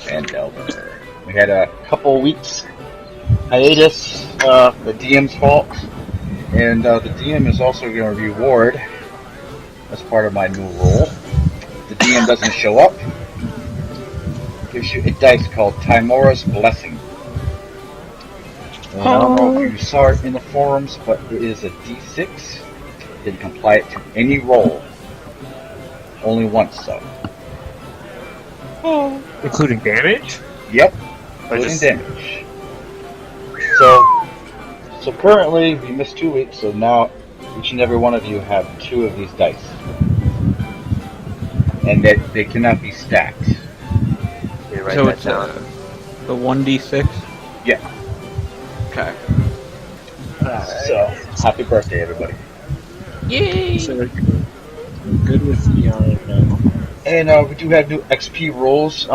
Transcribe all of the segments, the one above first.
Phandelver. We had a couple weeks hiatus, the DM's fault, and the DM is also going to reward, as part of my new role. The DM doesn't show up, gives you a dice called Timora's Blessing. And I don't know if you saw it in the forums, but it is a D6. You can apply it to any roll. Only once, though. Including damage? Yep, including damage. So currently, we missed 2 weeks, so now each and every one of you have 2 of these dice. And that they cannot be stacked. You write So that it's down. the 1d6? Yeah. Okay. So, happy birthday, everybody. Yay! So good with the And we do have new XP rules.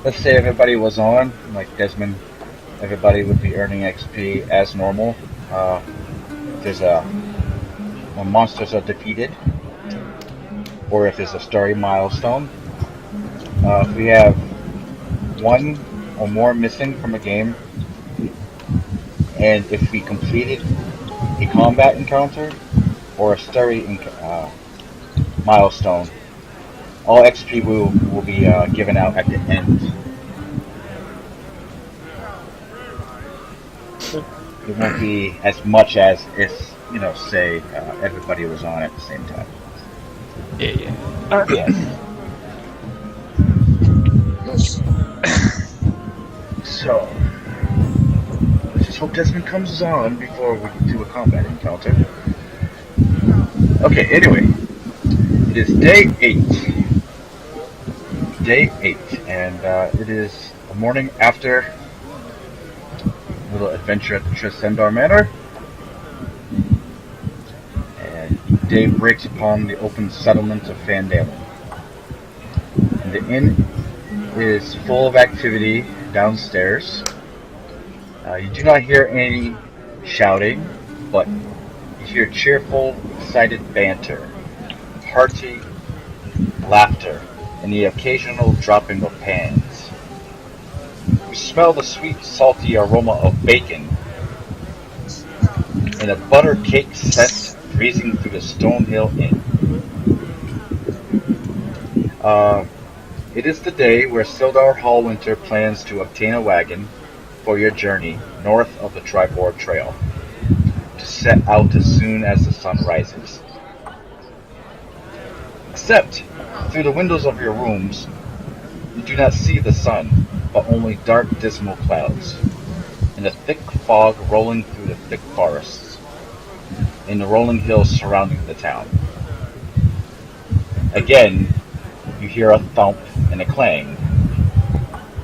Let's say everybody was on, like Desmond, everybody would be earning XP as normal. There's when monsters are defeated, or if there's a story milestone. If we have 1 or more missing from a game, and if we completed a combat encounter or a story milestone, all XP will be given out at the end. It won't be as much as if, say everybody was on at the same time. Yeah. Yes. So, let's just hope Desmond comes on before we do a combat encounter. Okay, anyway, it is day 8. Day 8, and it is the morning after a little adventure at the Trisendar Manor. And day breaks upon the open settlement of Phandelver. And the inn is full of activity downstairs. You do not hear any shouting, but you hear cheerful, excited banter, hearty laughter, and the occasional dropping of pans. You smell the sweet, salty aroma of bacon and a butter cake scent breezing through the Stonehill Inn. It is the day where Sildar Hallwinter plans to obtain a wagon for your journey north of the Tribord Trail, to set out as soon as the sun rises. Except, through the windows of your rooms, you do not see the sun, but only dark, dismal clouds, and a thick fog rolling through the thick forests, and the rolling hills surrounding the town. Again, you hear a thump and a clang,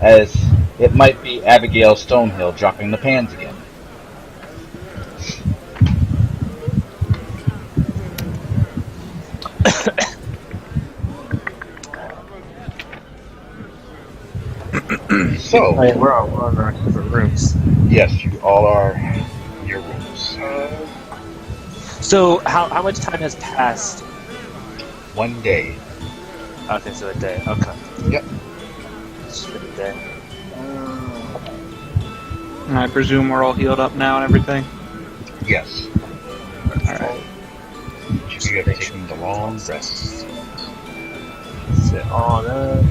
as it might be Abigail Stonehill dropping the pans again. So, we're all in our different rooms. yes, you all are in your rooms. So, how much time has passed? 1 day. Okay, so a day. Okay. Yep. Just for the day. And I presume we're all healed up now and everything? Yes. Alright. You have taken the long rest. Sit on up.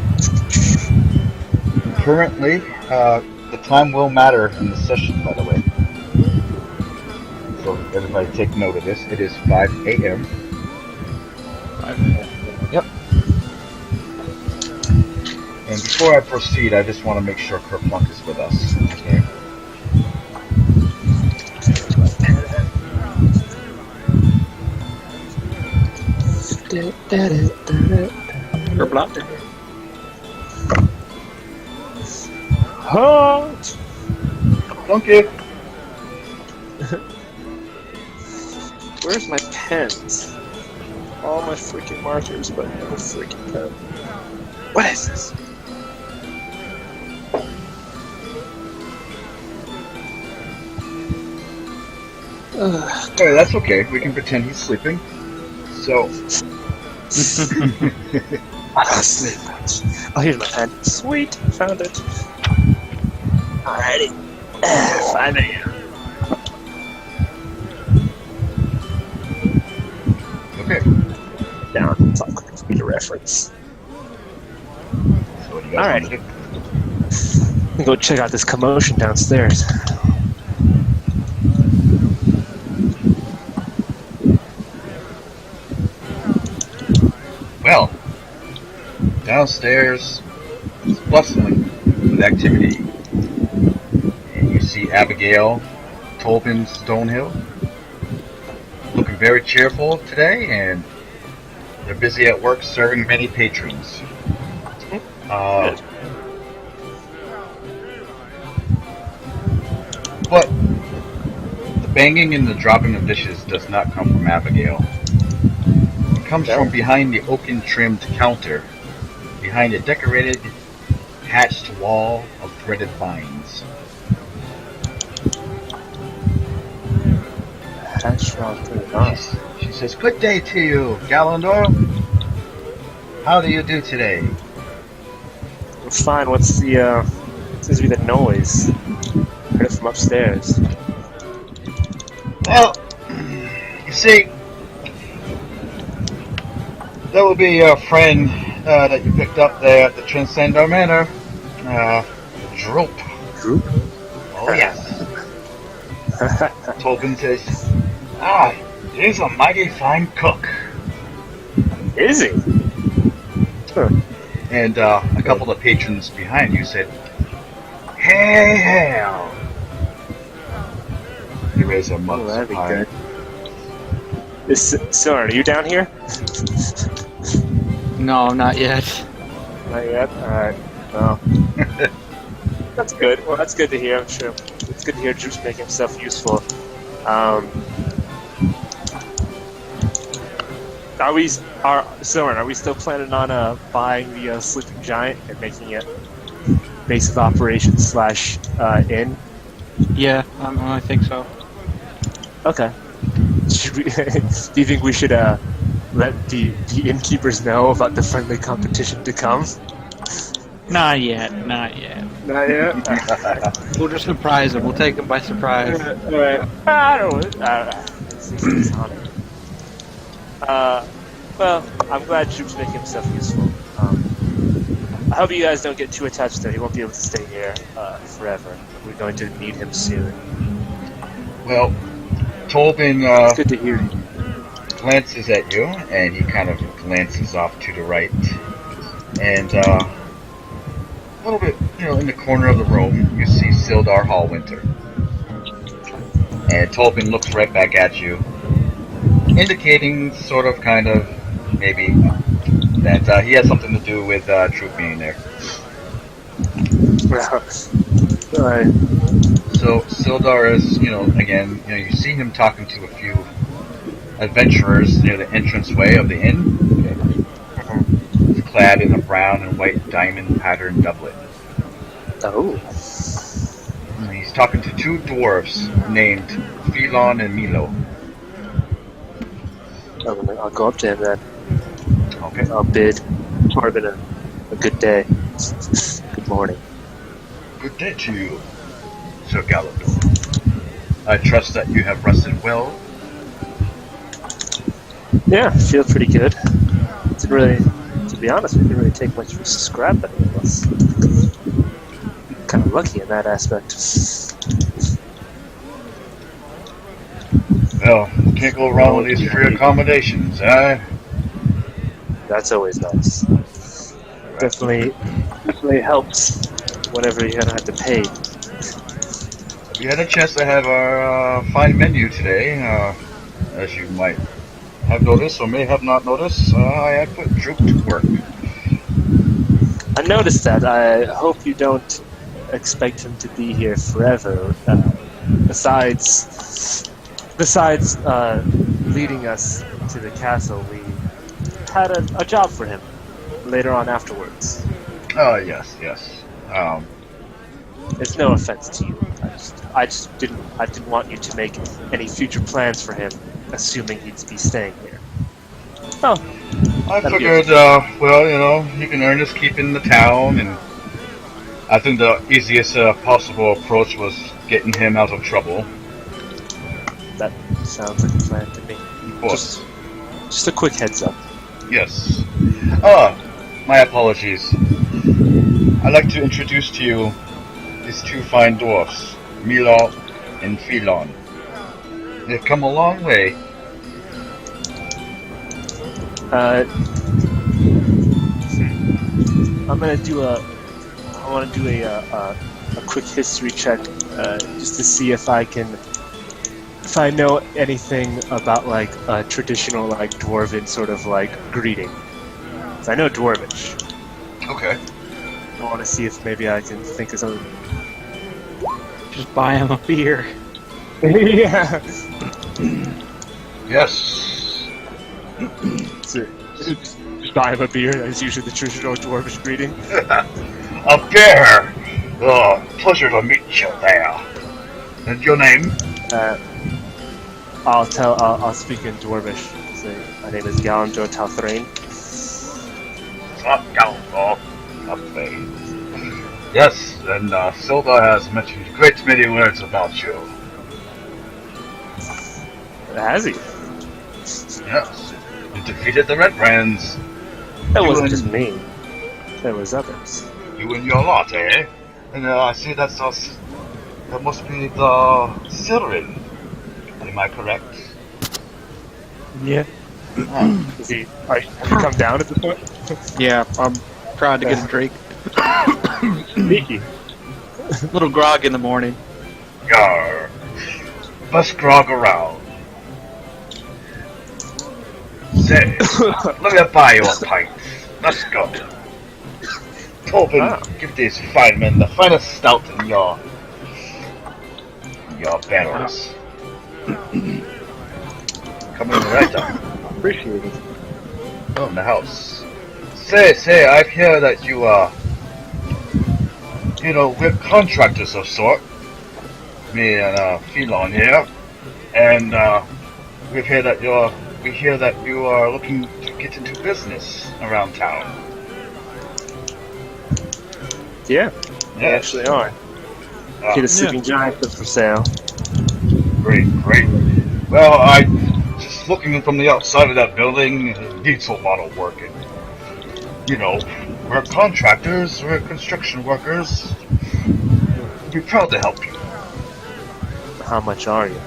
Currently, the time will matter in the session, by the way. So everybody take note of this. It is 5 a.m. 5 a.m. Yep. And before I proceed, I just want to make sure Kerplunk is with us. Okay. Kerplunk? Hot! Donkey! Where's my pens? All my freaking markers, but no freaking pen. What is this? Hey, that's okay. We can pretend he's sleeping. So, I'm asleep. Oh, here's my pen. Sweet, found it. Alrighty. 5 a.m. Okay. Down. It's all quick for me to reference. So what do you guys want to do? Let me go check out this commotion downstairs. Well, downstairs it's bustling with activity. And you see Abigail, Tobin Stonehill, looking very cheerful today, and they're busy at work serving many patrons. But the banging and the dropping of dishes does not come from Abigail. It comes from behind the oaken-trimmed counter, behind a decorated, hatched wall of threaded vines. She says, "Good day to you, Galandor. How do you do today?" I'm fine. What's the, seems to be the noise? Heard it from upstairs. Well, you see, that would be your friend that you picked up there at the Transcendor Manor, Droop. Droop? Oh, yes. Tobin says, he's a mighty fine cook. Is he? Huh. And a couple of patrons behind you said, "Hey, hell." There is a mug. Oh, that'd be good. Soren, are you down here? No, not yet. Not yet? Alright. Well. That's good. Well, that's good to hear, I'm sure. It's good to hear Drew's making himself useful. Soren, are we still planning on buying the Sleeping Giant and making it base of operations / inn? Yeah, I think so. Okay. Should we, do you think we should let the innkeepers know about the friendly competition to come? Not yet, not yet. Not yet? We'll just surprise them. We'll take them by surprise. Alright. I don't know. It's on it. Well, I'm glad Droop's making himself useful. I hope you guys don't get too attached to him. He won't be able to stay here forever. We're going to need him soon. Well, Tobin It's good to hear you. glances at you, and he kind of glances off to the right. And a little bit, in the corner of the room, you see Sildar Hallwinter. And Tobin looks right back at you, indicating sort of, kind of, maybe, that he has something to do with Troop being there. Alright. So Sildar is, again, you see him talking to a few adventurers near the entranceway of the inn. He's clad in a brown and white diamond patterned doublet. Oh. And he's talking to two dwarves named Philon and Milo. I'll go up to him then. Okay. I'll bid Corbin a good day. Good morning. Good day to you, Sir Galador. I trust that you have rested well. Yeah, I feel pretty good. Didn't really, to be honest, we didn't really take much risks to scrap any of us. Kind of lucky in that aspect. Well, can't go wrong with these free accommodations, eh? That's always nice. Definitely helps whenever you're gonna have to pay. We had a chance to have our fine menu today. As you might have noticed or may have not noticed, I had put Droop to work. I noticed that. I hope you don't expect him to be here forever. Besides leading us to the castle, we had a job for him later on afterwards. Yes. It's no offense to you. I didn't want you to make any future plans for him, assuming he'd be staying here. Oh, I That'll be figured, he can earn his keep in the town, and I think the easiest possible approach was getting him out of trouble. That sounds like a plan to me. Of course. Just a quick heads up. Yes. My apologies. I'd like to introduce to you these two fine dwarfs, Milo and Philon. They've come a long way. I'm gonna do I want to do a quick history check, just to see if I know anything about like a traditional like dwarven sort of like greeting. 'Cause I know Dwarvish. Okay. I want to see if maybe I can think of something. Just buy him a beer. Yeah. Yes. So, just buy him a beer. That's usually the traditional Dwarvish greeting. A bear! Oh, pleasure to meet you there. And your name? I'll speak in Dwarvish. So, my name is Galandro Talthrain. Yes, and Silva has mentioned a great many words about you. Has he? Yes. You defeated the Red Brands. That You wasn't and- just me. There was others. You and your lot, eh? And I see that must be the Sirin. Am I correct? Yeah. Is he? Have you come down at this point? Yeah, I'm proud to get a drink. Sneaky. Little grog in the morning. Yarr. Best grog around. Say, let me buy you a pint. Let's go. Tobin, give these fine men the finest stout in your barrels. Coming right up. Appreciate it. Oh, in the house. Say, I've heard that you we're contractors of sort. Me and Phelon here, and we hear that you are looking to get into business around town. Yeah, Yes. they actually are. Get a sleeping giant that's for sale. Great. Well, I just looking from the outside of that building, it needs a lot of work. And, we're contractors, we're construction workers. We'd be proud to help you. How much are you?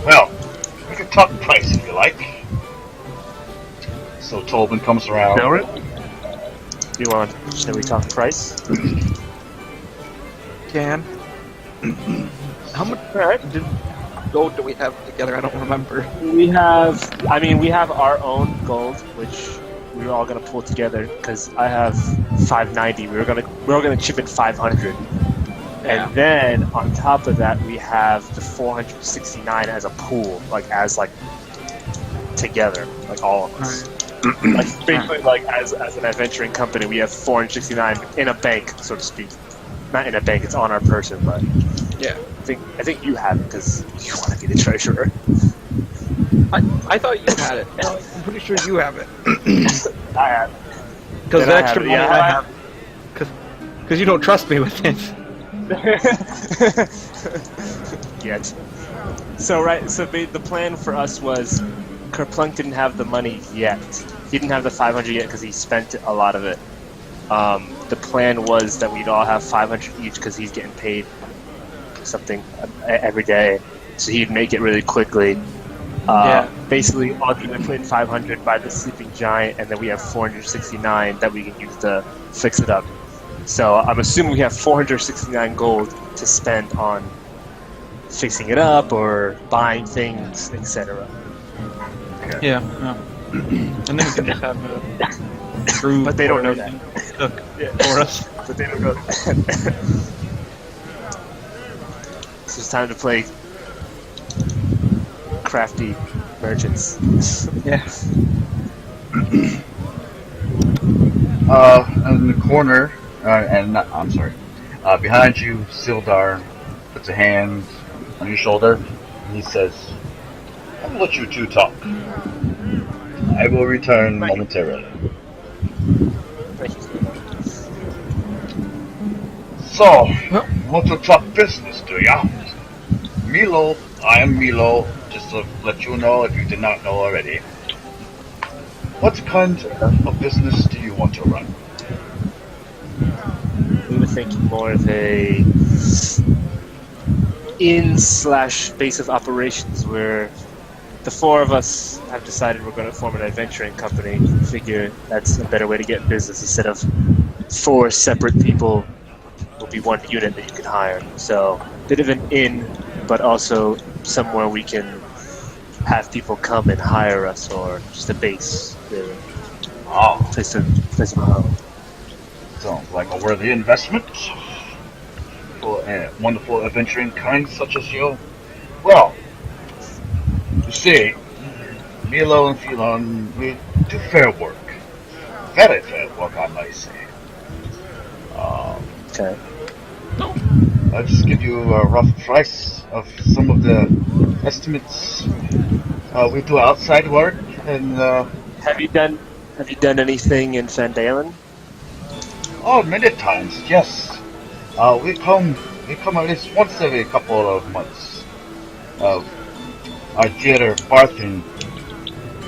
Well, we can talk price if you like. So Tobin comes around. No, Shall we talk price? Can. How much gold do we have together? I don't remember. We have our own gold, which we were all gonna pull together because I have 590. We were gonna chip in 500, and then on top of that we have the 469 as a pool, together, like all of us. Like basically, like as an adventuring company, we have 469 in a bank, so to speak. Not in a bank; it's on our person, but Yeah. I think you have it because you want to be the treasurer. I thought you had it. I'm pretty sure you have it. I have. Because Then the I extra have it, money yeah. I have. Because you don't trust me with it. Yet. So the plan for us was Kerplunk didn't have the money yet. He didn't have the 500 yet because he spent a lot of it. The plan was that we'd all have 500 each because he's getting paid something every day, so he'd make it really quickly. Basically, all going to put in 500 by the sleeping giant, and then we have 469 that we can use to fix it up. So I'm assuming we have 469 gold to spend on fixing it up or buying things, etc. Yeah. And then we can just have a crew. But they don't know that. Cook for us. But they don't know that. So it's time to play crafty merchants. Yeah. In the corner, behind you, Sildar puts a hand on your shoulder, and he says, "I'll let you two talk. I will return momentarily. Thank you. So, you want to talk business, do ya? Milo, I am Milo, just to let you know if you did not know already. What kind of business do you want to run? We were thinking more of a /base of operations where the four of us have decided we're going to form an adventuring company. Figure that's a better way to get business instead of four separate people will be one unit that you can hire. So, bit of an inn, but also somewhere we can have people come and hire us, or just a base, really. Oh, Place of home. sounds like a worthy investment for a wonderful adventuring kind such as you. Well, you see, Milo and Phelon, we do fair work. Very fair work, I might say. Okay. I'll just give you a rough price of some of the estimates. We do outside work, and Have you done anything in Phandalin? many times, yes. We come at least once every couple of months. Our dear Barthen,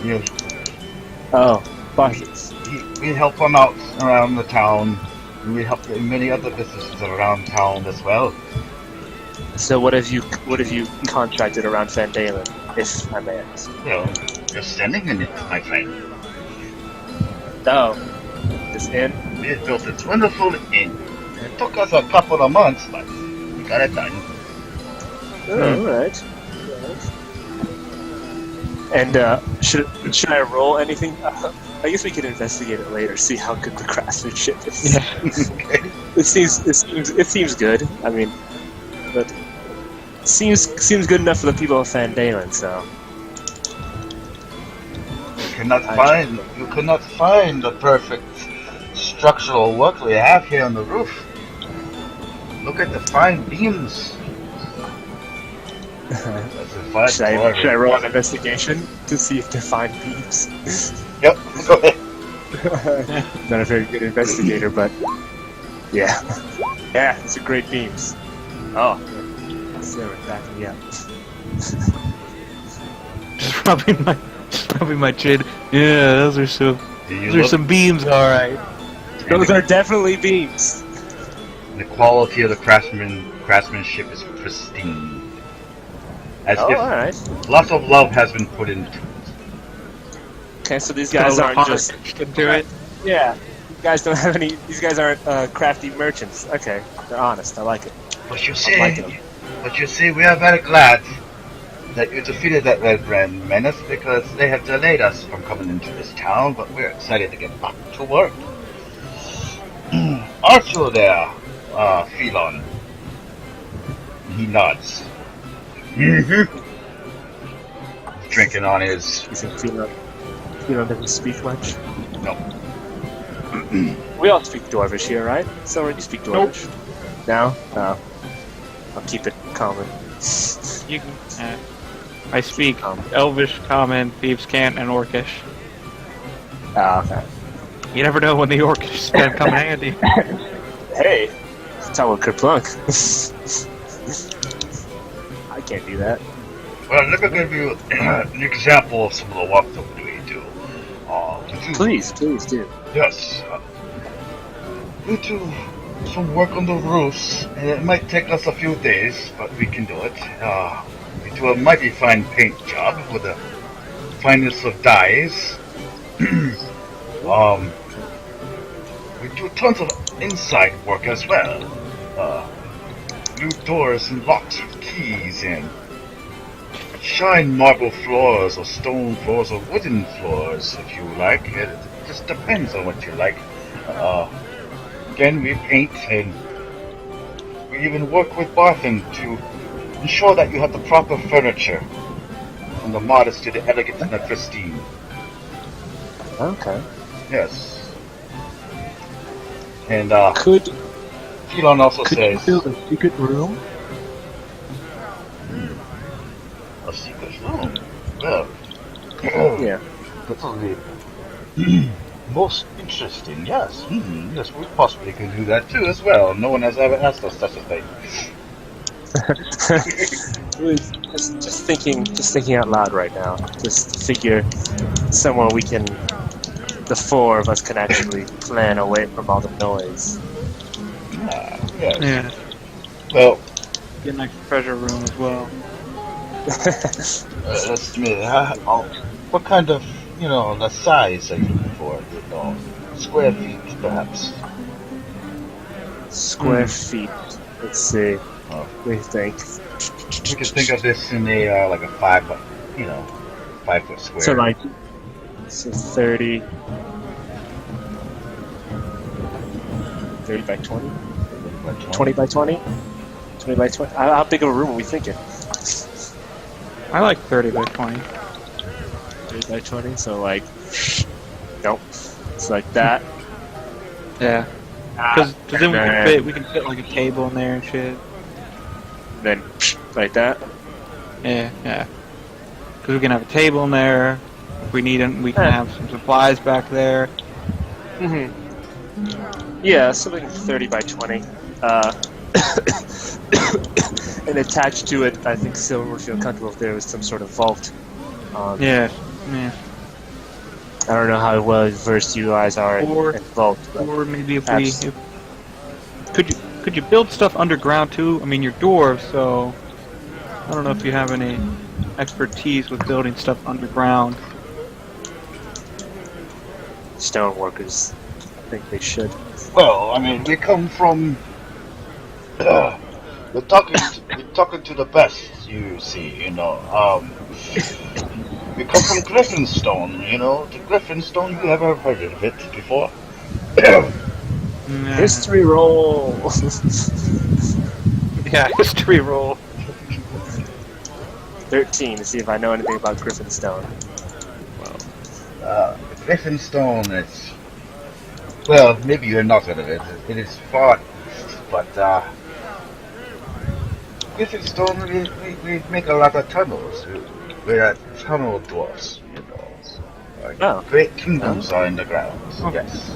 you know, Oh, Barthes. we help him out around the town. And we help many other businesses around town as well. So what have you contracted around Phandalin, if I may ask? Well, you're standing in it, my friend. Oh, this inn? We built this wonderful inn. It took us a couple of months, but we got it done. Oh, all right. And should I roll anything? I guess we can investigate it later. See how good the craftsmanship is. Yeah. Okay. It seems good. I mean, but it seems good enough for the people of Phandalin. So You cannot find the perfect structural work we have here on the roof. Look at the fine beams. That's a fine should I roll an investigation to see if they're fine beams? Yep, go ahead. Not a very good investigator, but yeah, it's a great beams. Oh, Sarah backing me up. Just rubbing my chin. Yeah, those are some beams, all right. Those are definitely beams. The quality of the craftsmanship is pristine. As if alright. lots of love has been put into it. Okay, so these guys aren't just into it. yeah. You guys don't have any. These guys aren't crafty merchants. Okay, they're honest. I like it. But you I'm see, we are very glad that you defeated that Red Brand menace because they have delayed us from coming into this town, but we're excited to get back to work. Aren't you there, Phelon? He nods. Mm-hmm. Drinking on his... You think Phelon doesn't speak much? No. We all speak Dwarvish here, right? Someone you speak Dwarvish? No? No. I'll keep it common. You can. I speak Elvish, Common, Thieves' Cant, and Orcish. Ah, okay. You never know when the Orcish is gonna come in handy. Hey! Let's talk about Kerplunk. I can't do that. Well, let me give you an example of some of the work that we do. Please do. Yes. We do some work on the roofs, and it might take us a few days, but we can do it. We do a mighty fine paint job with the finest of dyes. We do tons of inside work as well. New doors and locks with keys and shine marble floors or stone floors or wooden floors if you like. It just depends on what you like. Again, we paint and we even work with Barthen to ensure that you have the proper furniture, from the modest to the elegant and the pristine. Okay. Yes. And Could Phelon also you says build a secret room? a secret room. Well, Yeah. But most interesting, yes. Yes, we possibly can do that too as well. No one has ever asked us such a thing. just thinking out loud right now. Just figure somewhere the four of us can actually plan away from all the noise. Yes. Yeah. Well, Get a nice treasure room as well. let's admit, what kind of, the size are you looking for? Square feet, perhaps. Square feet. Let's see. Oh. What do you think? We can think of this in a like a 5 foot, 5 foot square. So like, 30 by 20? 20 by 20? 20 by 20? How big of a room are we thinking? I like 30 by 20. 30 by 20? So like, nope. It's like that. Yeah. Because then we can fit like a table in there and shit. Then like that. Yeah. Because we can have a table in there. If we need them, we can have some supplies back there. Yeah, something 30 by 20. And attached to it, I think Silver would feel comfortable if there was some sort of vault. Yeah. I don't know how well versed you guys are in vault. Or maybe could you build stuff underground too? I mean, you're dwarves, so I don't know if you have any expertise with building stuff underground. Stoneworkers, I think they should. Well, I mean, we come from. We're talking to the best, you see. We come from Griffinstone. The Griffinstone. You ever heard of it before? History roll. Yeah, history roll. 13 to see if I know anything about Griffinstone. Griffinstone. Well, maybe you're not heard of it. It is far, but Griffinstone. We make a lot of tunnels. We're tunnel dwarfs. Great kingdoms are in the ground. Yes.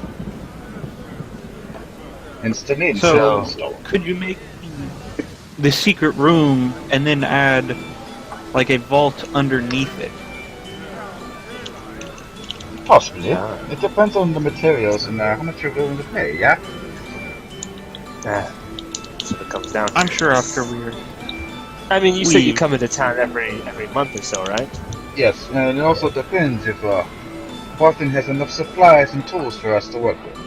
Hence the name. So, could you make the secret room and then add like a vault underneath it? Possibly. It depends on the materials and how much you're willing to pay, yeah? That's what it comes down to. I'm sure after I mean, you said you come into town every month or so, right? Yes, and it also depends if Boston has enough supplies and tools for us to work with.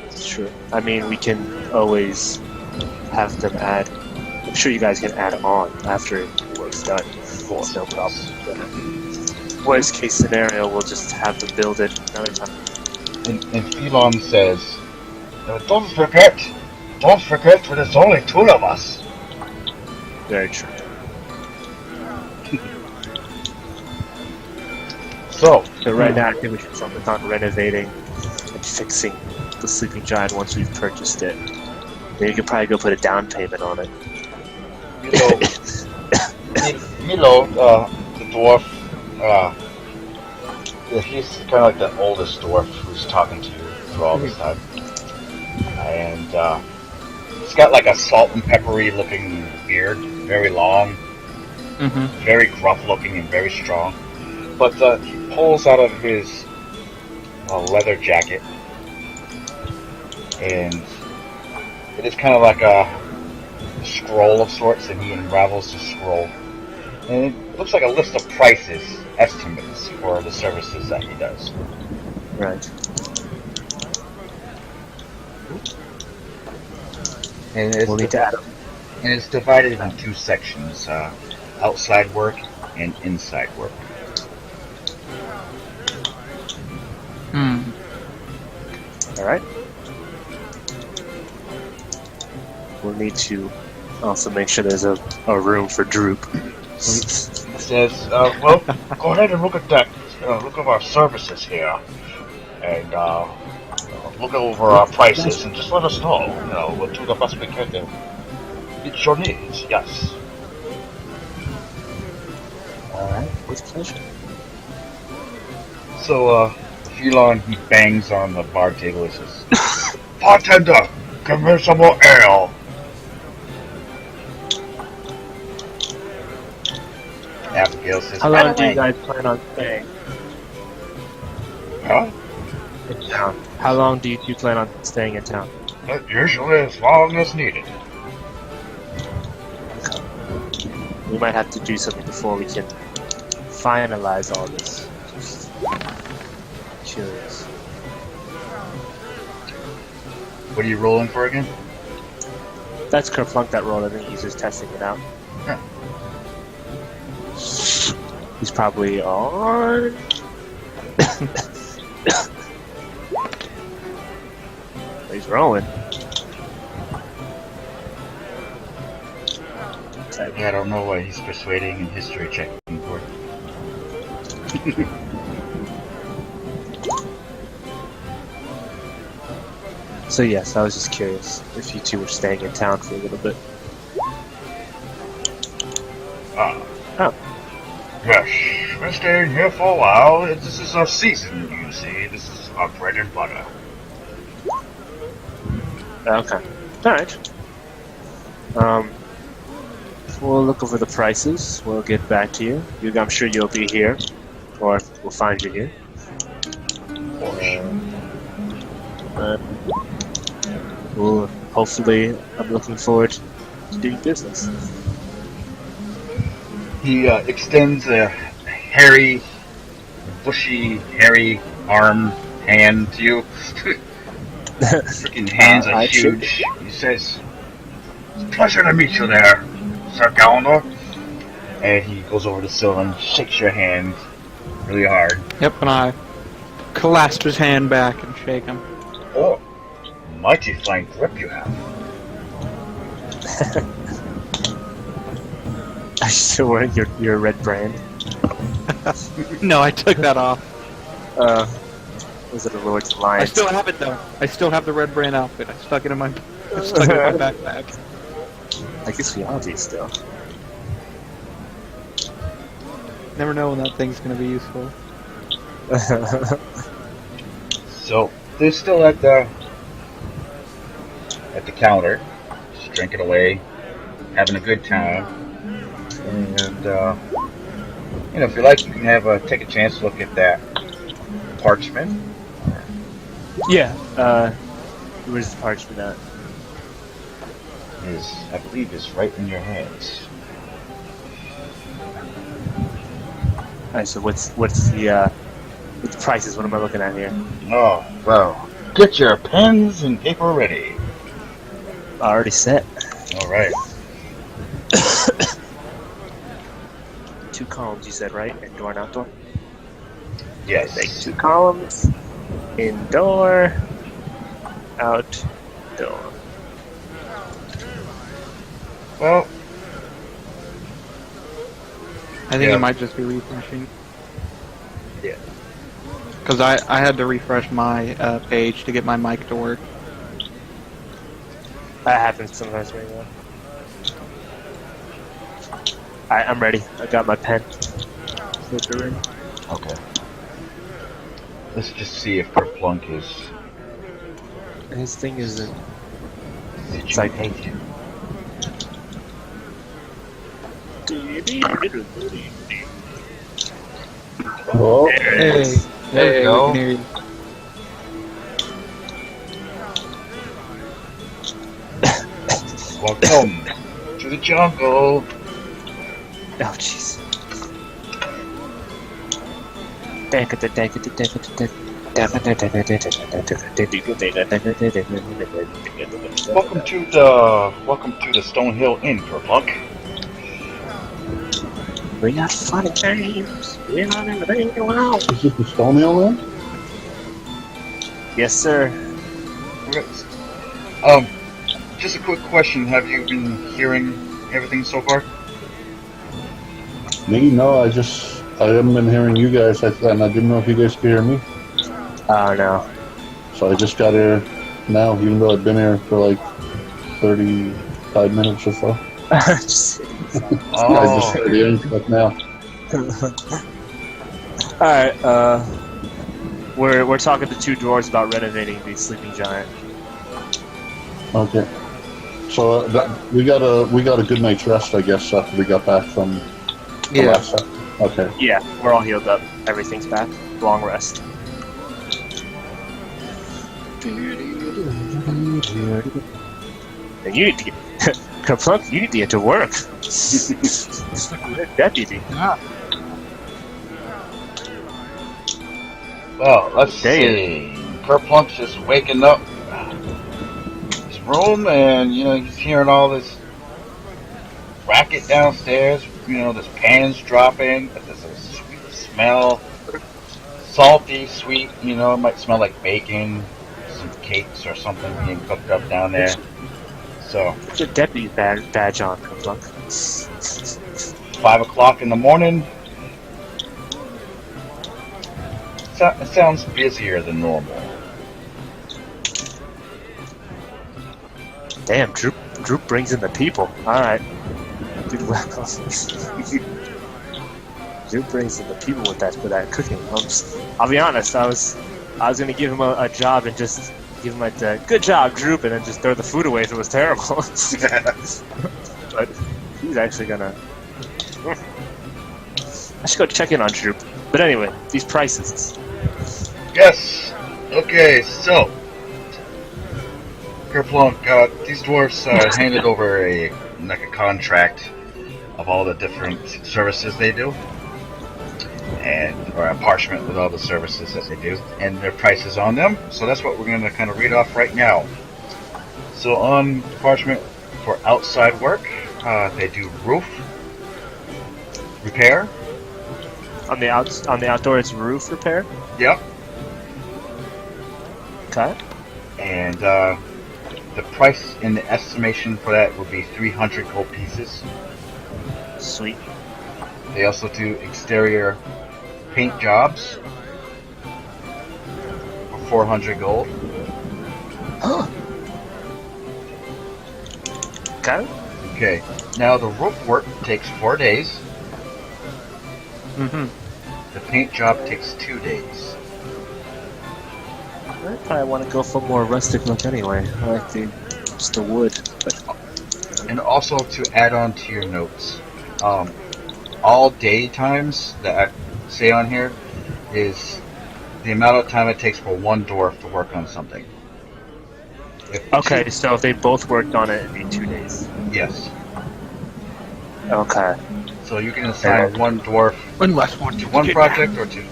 It's true. I mean, we can always have them add. I'm sure you guys can add on after the work's done. It's no problem. Worst case scenario, we'll just have to build it another time. And Phelon says, don't forget, there's only 2 of us. Very true. So right now, I think we should focus on renovating and fixing the sleeping giant once we've purchased it. Then you could probably go put a down payment on it. Milo, the dwarf, he's kind of like the oldest dwarf who's talking to you through all this time. And he's got like a salt and peppery looking beard, very long, very gruff looking and very strong. But he pulls out of his leather jacket, and it is kind of like a scroll of sorts, and he unravels the scroll. And it looks like a list of prices, estimates for the services that he does. Right. And it's, We'll need to add them. And it's divided in 2 sections, outside work and inside work. Alright. We'll need to also make sure there's a room for Droop. It says, well, go ahead and look at that. Look at our services here. And look over our prices and just let us know. We'll do the best we can to meet your needs. Yes. Alright, with pleasure. So, Phelan, he bangs on the bar table and says, "Bartender, give me some more ale." Abigail says, How "Right long do you away." guys plan on staying Huh? in town? How long do you two plan on staying in town? Usually as long as needed. We might have to do something before we can finalize all this. Just curious. What are you rolling for again? That's Kerplunk that rolled. I think he's just testing it out. Huh. He's probably on. He's rolling. Yeah, I don't know why he's persuading and history checking for. So yes, I was just curious if you two were staying in town for a little bit. Ah. Oh. Yes, we're staying here for a while. This is our season, you see. This is our bread and butter. Okay. Alright. We'll look over the prices. We'll get back to you. I'm sure you'll be here. Or we'll find you here. Well, hopefully, I'm looking forward to doing business. He extends a hairy, bushy, hairy arm hand to you. Freaking hands are huge. He says, "It's a pleasure to meet you there, Sir Gallagher." And he goes over to Syl and shakes your hand really hard. Yep, and I clasp his hand back and shake him. Oh, mighty fine grip you have. Are you still wearing your red brand? No, I took that off. Was it a Lord's I Alliance? still have it though. I still have the red brand outfit. I stuck it in my backpack. I guess we all do still. Never know when that thing's gonna be useful. So they're still at the counter, just drinking away, having a good time. And if you like, you can take a chance to look at that parchment. Yeah. Where's the parchment at? I believe, is right in your hands. Alright, so what's the prices? What am I looking at here? Oh, well, get your pens and paper ready. Already set. All right. 2 columns, you said, right? Indoor and outdoor? Yes. Make 2 columns. Indoor. Outdoor. Well, I think Yeah. it might just be refreshing. Yeah. Because I had to refresh my page to get my mic to work. That happens sometimes right now. Alright, I'm ready. I got my pen. okay. Let's just see if Kerplunk is His thing isn't. It's like- hate. Oh, Hey, There you go. we can hear you. Welcome to the jungle. Oh, jeez. Welcome to the Stonehill Inn, Kerplunk. We got fun and games. We're not in the thing around. is this the Stonehill Inn? Yes, sir. Just a quick question. Have you been hearing everything so far? Me? No, I haven't been hearing you guys, and I didn't know if you guys could hear me. Oh, no. So I just got here now, even though I've been here for like 35 minutes or so. Just- I just started hearing stuff now. Alright, We're talking to two dwarves about renovating the sleeping giant. Okay. So we got a good night's rest, I guess, after we got back from the Yeah. last session. Okay. Yeah, we're all healed up. Everything's back. Long rest. And you need to get Kerplunk, you need to get to work. Deputy. Well, let's Damn. see. Kerplunk's just waking up his room, and he's hearing all this racket downstairs. There's pans dropping, but there's a sweet smell, salty, sweet. It might smell like bacon, some cakes or something being cooked up down there. So, Put your deputy badge on, Kerplunk. 5 o'clock in the morning. It sounds busier than normal. Damn, Droop brings in the people. Alright. Droop brings in the people with that cooking. I'll be honest, I was gonna give him a job and just give him a good job, Droop, and then just throw the food away if it was terrible. But he's actually gonna... I should go check in on Droop. But anyway, these prices. Yes. Okay. So, Kerplunk, these dwarfs handed over a contract of all the different services they do, or a parchment with all the services that they do, and their prices on them. So that's what we're going to kind of read off right now. So on the parchment for outside work, they do roof repair. On the outdoor, it's roof repair. Yep. Okay. And the price in the estimation for that would be 300 gold pieces. Sweet. They also do exterior paint jobs for 400 gold. Okay. Okay. Now the roof work takes 4 days. Mm-hmm. The paint job takes 2 days. I probably want to go for more rustic look anyway. I like just the wood. But And also to add on to your notes, all day times that I say on here is the amount of time it takes for one dwarf to work on something. okay, so if they both worked on it, it'd be 2 days. Yes. Okay. So you can assign one dwarf Unless one to one project or two.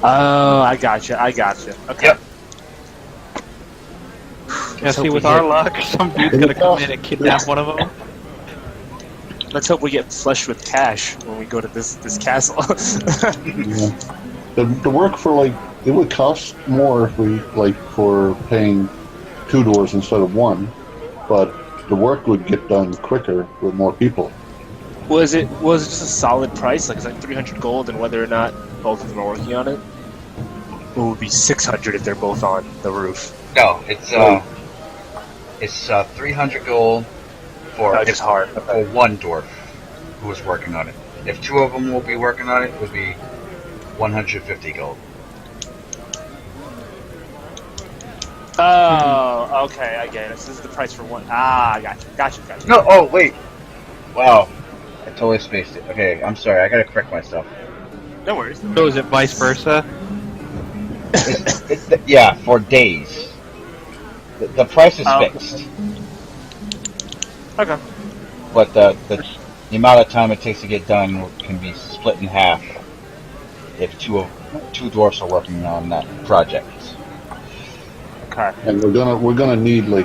Oh, I gotcha. Okay. Yep. Yeah, see, with our luck, some dude's gonna come in and kidnap one of them. Let's hope we get flushed with cash when we go to this castle. Yeah. The work for it would cost more if we for paying 2 dwarves instead of 1, but the work would get done quicker with more people. Was it just a solid price? It's like 300 gold, and whether or not both of them are working on it? Or it would be 600 if they're both on the roof. No, it's 300 gold for just hard. for one dwarf who is working on it. If 2 of them will be working on it, it would be 150 gold. Oh, okay, I get it. So this is the price for one. Ah, gotcha. No, oh wait, wow, I totally spaced it. Okay, I'm sorry, I gotta correct myself. No worries. So is it vice versa? Yeah, for days. The price is fixed, Okay. but the amount of time it takes to get done can be split in half if two dwarfs are working on that project. Okay. And we're gonna need I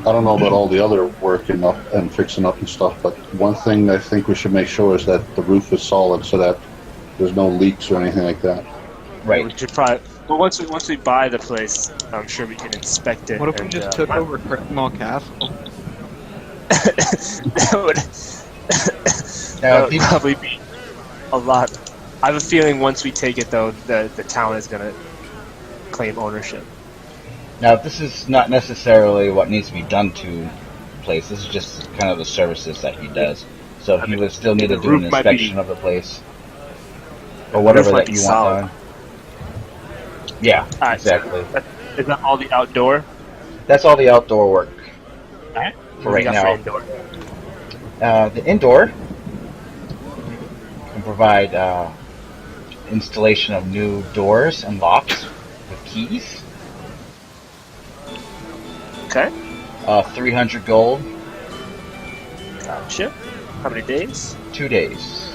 don't know about all the other working up and fixing up and stuff, but one thing I think we should make sure is that the roof is solid so that there's no leaks or anything like that. Right. We should probably. Well, once we buy the place, I'm sure we can inspect it. What if we just took over Small Castle? That would probably be a lot. I have a feeling once we take it, though, the town is going to claim ownership. Now, this is not necessarily what needs to be done to the place. This is just kind of the services that he does. So he would still need to do an inspection of the place. Or whatever that you want done. Yeah, Alright, exactly. Is that all the outdoor? That's all the outdoor work Alright. for What do we right got now. for indoor? The indoor can provide installation of new doors and locks with keys. Okay. 300 gold, Gotcha. How many days? 2 days.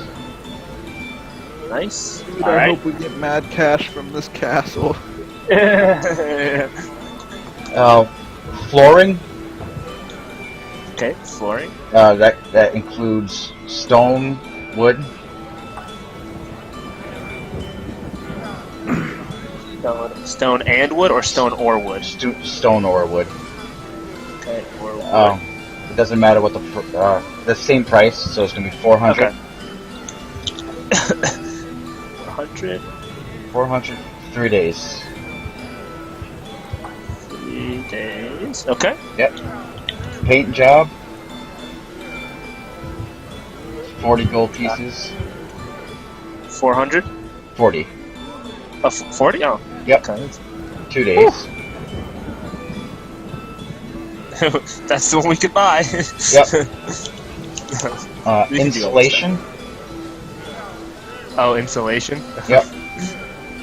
Nice. Dude, I Alright. hope we get mad cash from this castle. Flooring, Okay, flooring. that includes stone, wood, Stone and wood, or stone or wood? stone or wood. Okay, or wood. It doesn't matter what the same price, so it's gonna be 400. Okay. 400. 400, 3 days. 3 days. Okay. Yep. Paint job, 40 gold pieces. 400. 40. 40. Oh. Yep. Okay. 2 days. That's the one we could buy. Yep. We can do Insulation. Oh, insulation. Yep.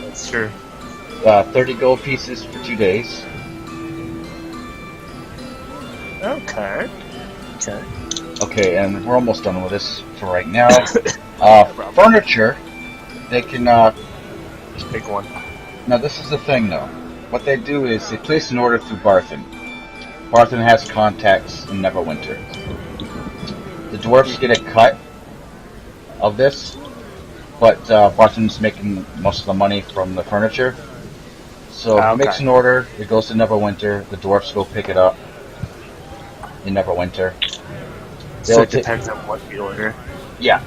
That's true. 30 gold pieces for 2 days. Okay. Okay. Okay, and we're almost done with this for right now. Furniture, they can. Big one. Now, this is the thing, though. What they do is they place an order through Barthen. Barthen has contacts in Neverwinter. The dwarves get a cut of this, but Barthen's making most of the money from the furniture. So he makes an order, it goes to Neverwinter, the dwarves go pick it up in Neverwinter. So it depends on what you order. Yeah.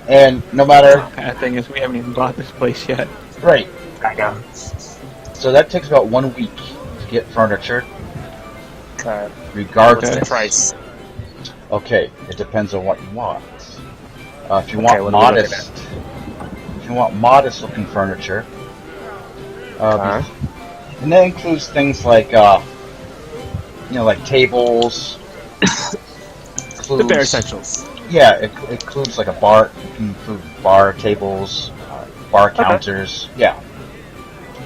And no matter... The thing is, we haven't even bought this place yet. Right. I know. So that takes about 1 week to get furniture. Okay. Regardless. What's the price? Okay, it depends on what you want. If you Okay, want what are we looking modest... If you want modest looking furniture... and that includes things like, like tables... The bare essentials. Yeah, it includes like a bar. It can include bar tables, bar counters. Yeah,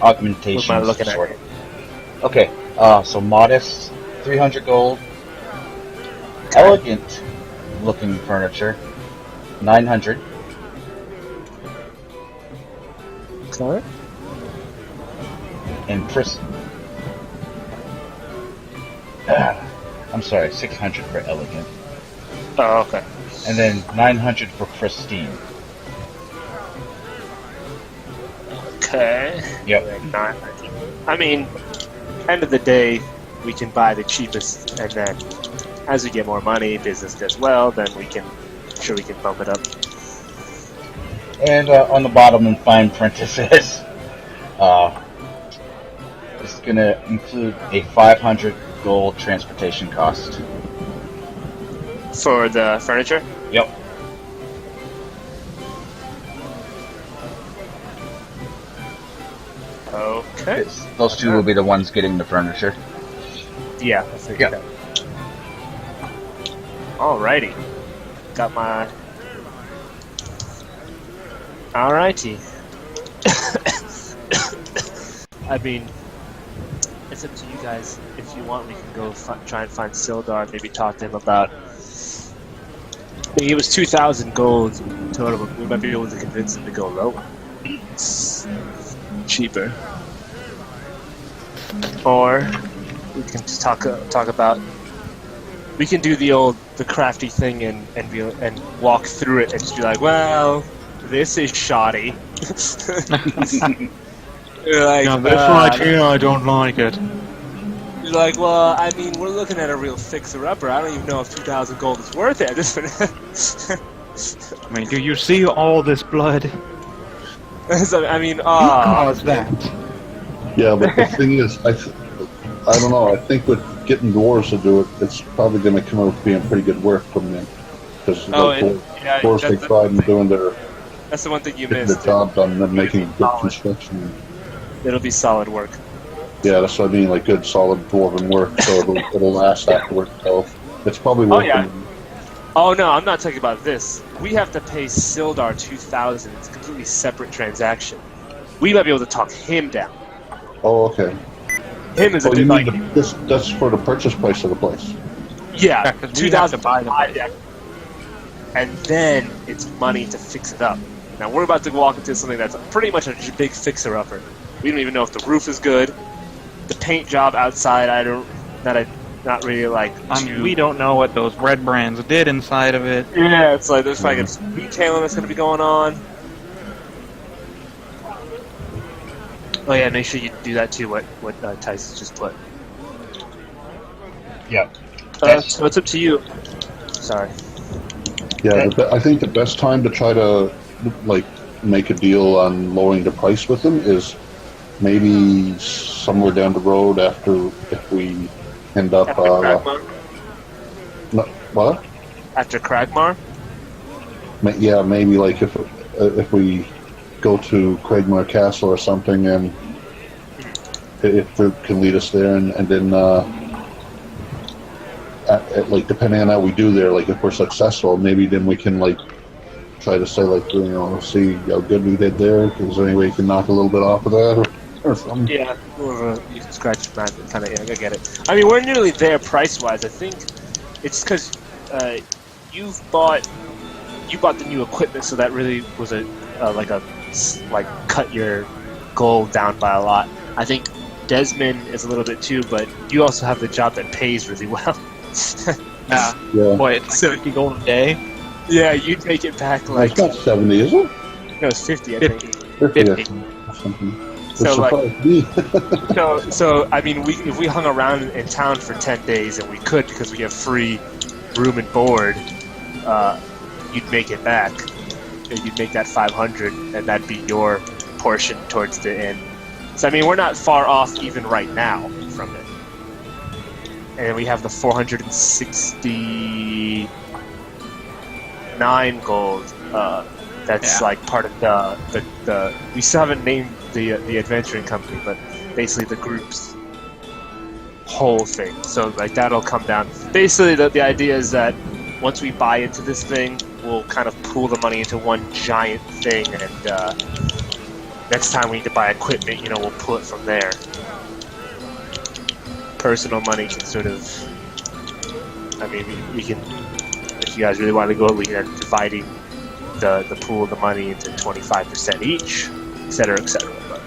augmentations. What am I looking at? Okay, so modest, 300 gold. Elegant looking furniture, 900. Okay. And I'm sorry, 600 for elegant. Oh, okay. And then 900 for pristine. Okay. Yep. 900. I mean, end of the day, we can buy the cheapest, and then as we get more money, business does well, then we can bump it up. And on the bottom in fine print it says, it's going to include a 500 gold transportation cost. For the furniture? Yep. Okay. Those two will be the ones getting the furniture. Yeah, I figured that. Alrighty. Got my... Alrighty. I mean, it's up to you guys. If you want, we can go try and find Sildar, maybe talk to him about... I mean, it was 2,000 gold total, but we might be able to convince him to go lower. It's cheaper. Or we can just talk about. We can do the crafty thing and walk through it and just be like, well, this is shoddy. You're like, Now, this right here, I don't like it. You're like, well, I mean, we're looking at a real fixer-upper. I don't even know if 2,000 gold is worth it. I mean, do you see all this blood? So, I mean, Who caused that? Yeah, but the thing is, I don't know. I think with getting dwarves to do it, it's probably going to come out being pretty good work from them. Because dwarves take pride in doing that's the one thing you getting missed. their job done and then making good construction. It'll be solid work. Yeah, that's what I mean, like good solid dwarven work, so it'll last afterwards. So it's probably worth yeah. it. Oh no, I'm not talking about this. We have to pay Sildar 2,000. It's a completely separate transaction. We might be able to talk him down. Oh, okay. Him is a Oh, bit you like mean that's for the purchase price of the place? yeah, 'cause we have to buy the 2,005, place. and then it's money to fix it up. Now we're about to walk into something that's pretty much a big fixer-upper. We don't even know if the roof is good. The paint job outside, not really like. I mean, we don't know what those red brands did inside of it. Yeah, it's like there's like some retailing that's going to be going on. Oh yeah, make sure you do that too. What Tyson just put. Yeah. So it's up to you. Sorry. Yeah, I think the best time to try to like make a deal on lowering the price with them is maybe somewhere down the road after if we end up. After Kragmar? No, what? After Kragmar? Yeah, maybe like if we go to Craigmore Castle or something, and if it can lead us there, and then like depending on how we do there, like if we're successful, maybe then we can like try to say like see how good we did there. Is there any way you can knock a little bit off of that or something? Yeah, you can scratch that kind of. Yeah, I get it. I mean, we're nearly there price-wise. I think it's because you bought the new equipment, so that really was like cut your goal down by a lot. I think Desmond is a little bit too, but you also have the job that pays really well. Yeah. Boy, it's like 50 gold a day. Yeah, you take it back like It's not 70, is it? no, it's 50, I think. 50. 50. Something. So, like- surprised me. So I mean, if we hung around in town for 10 days, and we could because we have free room and board, you'd make it back. You'd make that 500, and that'd be your portion towards the end. So I mean, we're not far off even right now from it. And we have the 469 gold. That's like part of the. We still haven't named the adventuring company, but basically the group's whole thing. So like that'll come down. Basically, the idea is that once we buy into this thing, we'll kind of pool the money into one giant thing, and next time we need to buy equipment, we'll pull it from there. Personal money can sort of. I mean, we can. If you guys really want to go, we can end up dividing the pool of the money into 25% each, etc., etc. But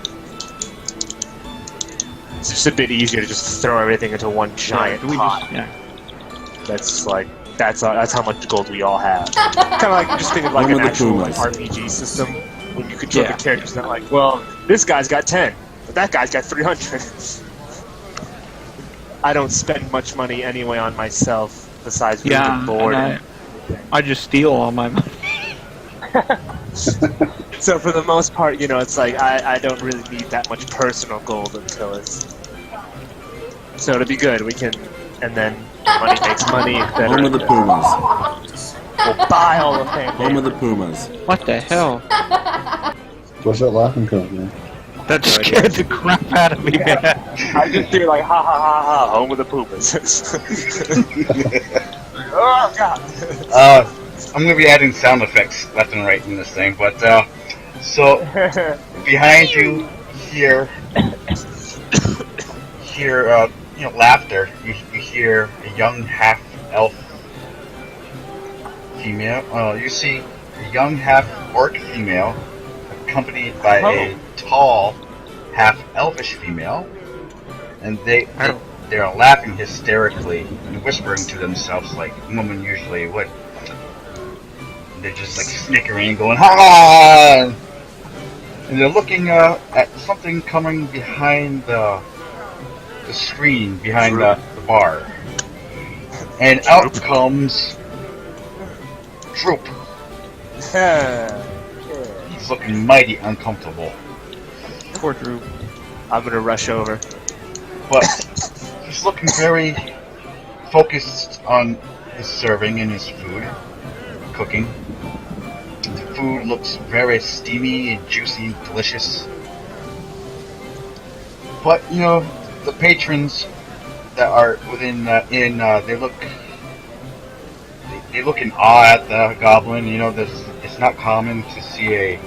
it's just a bit easier to just throw everything into one giant pot. That's how much gold we all have. Kind of like just think of like an actual RPG system when you control the characters. Not like, well, this guy's got 10, but that guy's got 300. I don't spend much money anyway on myself besides room and board. I just steal all my money. So for the most part, it's like I don't really need that much personal gold until it's. So it'll be good. We can, and then money makes money. Home of the Pumas. We'll buy all the Phandelver. Home of the Pumas. What the hell? What's that laughing come from? That scared the crap out of me, man. I just hear like ha ha ha ha, home of the Pumas. Oh god. I'm going to be adding sound effects left and right in this thing, but so behind you hear laughter. You hear a young half-elf female. You see a young half-orc female accompanied by a tall half-elfish female, and they're laughing hysterically and whispering to themselves like women usually would. They're just like snickering and going, ha! And they're looking at something coming behind the screen, behind the bar. And out comes Droop. He's looking mighty uncomfortable. Poor Drew. I'm gonna rush over. But he's looking very focused on his serving and his food, cooking. The food looks very steamy and juicy and delicious. But the patrons that are within the inn, they look in awe at the goblin. It's not common to see a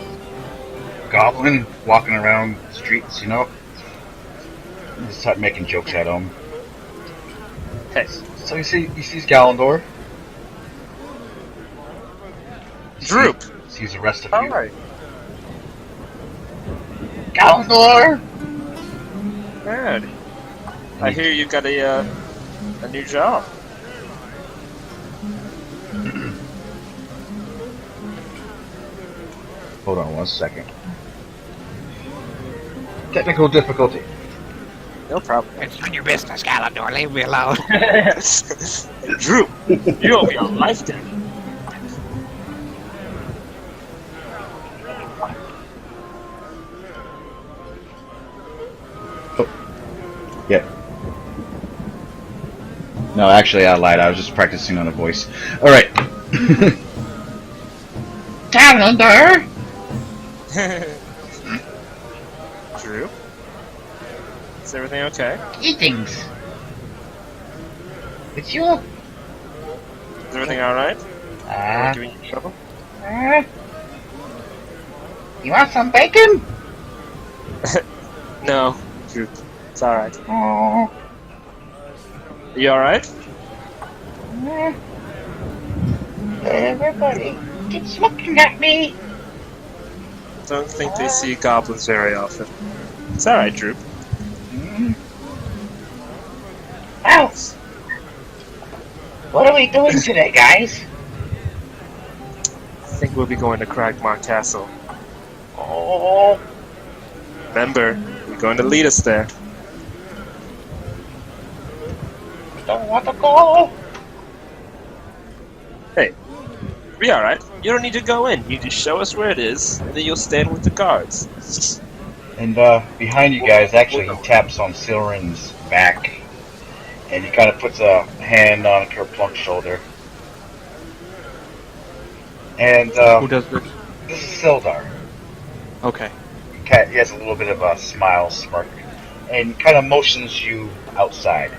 goblin walking around the streets. They start making jokes at him. Hey. So he sees Galandor. Droop. Sees the rest of All you. right. Galandor. Good. I hear you got a new job. Hold on 1 second. Technical difficulty. No problem. It's none of your business, Galador. Leave me alone. Droop, you owe me a life debt. Yeah. No, actually, I lied. I was just practicing on a voice. All right. Calendar. Drew, is everything okay? Greetings. It's you. Is everything all right? Doing your trouble? You want some bacon? No, Drew, it's all right. Oh. You all right? Everybody keeps looking at me. Don't think they see goblins very often. It's all right, Drew. Well, what are we doing today, guys? I think we'll be going to Cragmar Castle. Oh, Remember, you're going to lead us there. don't want to go. Hey, be all right. You don't need to go in. You just show us where it is, and then you'll stand with the guards. And behind you guys, actually, he taps on Silrin's back, and he kind of puts a hand on Kerplunk's shoulder. And Who does this? this is Sildar. Okay. He has a little bit of a smile, smirk, and kind of motions you outside.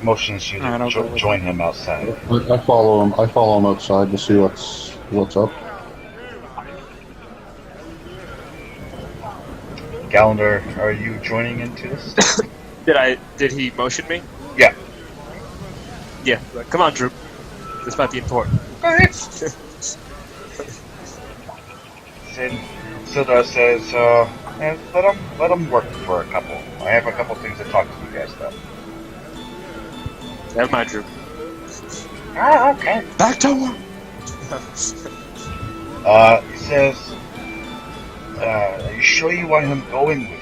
Motions you Alright, I'll to go with join him outside. I follow him. I follow him outside to see what's up. Galandor, are you joining into this? Did he motion me? Yeah. Yeah. Come on, Drew. This might be important. Sildar says, let him work for a couple. I have a couple things to talk to you guys about. Never mind, Drew. Oh, okay. Back to work. He says, are you sure you want him going with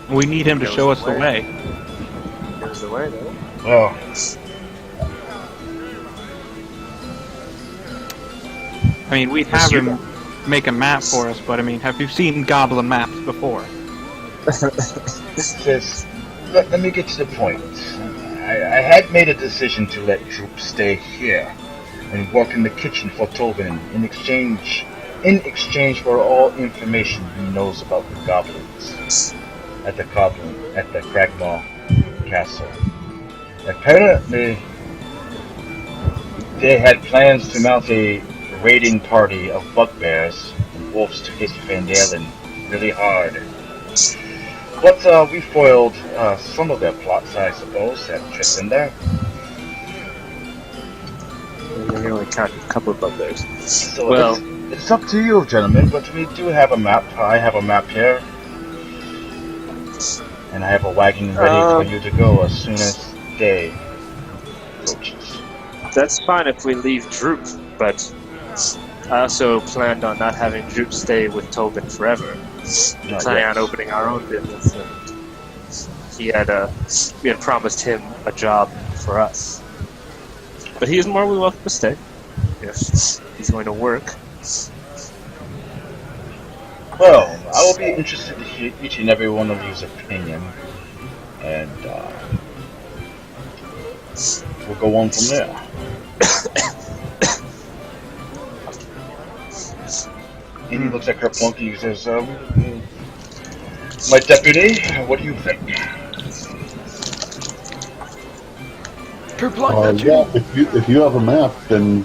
you? We need him to show us the way. There's the way, though. Well, I mean, we'd have him make a map for us, but I mean, have you seen goblin maps before? says, let me get to the point. I had made a decision to let Droop stay here and work in the kitchen for Tobin in exchange for all information he knows about the goblins at the Cragmaw Castle. Apparently, they had plans to mount a raiding party of bugbears and wolves to hit Phandelver really hard. But we foiled some of their plots, I suppose, that tripped in there. We only counted a couple of bugbears. So Well, it's up to you, gentlemen, but we do have a map. I have a map here. And I have a wagon ready for you to go as soon as day approaches. that's fine if we leave Droop, but I also planned on not having Droop stay with Tobin forever. Not Planning yet. on opening our own business, and we had promised him a job for us. But he is more than welcome to stay if he's going to work. Well, I will be interested to hear each and every one of you's opinion, and we'll go on from there. And he looks at Kerplunk and he says, my deputy, what do you think? Kerplunk, that's Yeah, you. if you have a map, then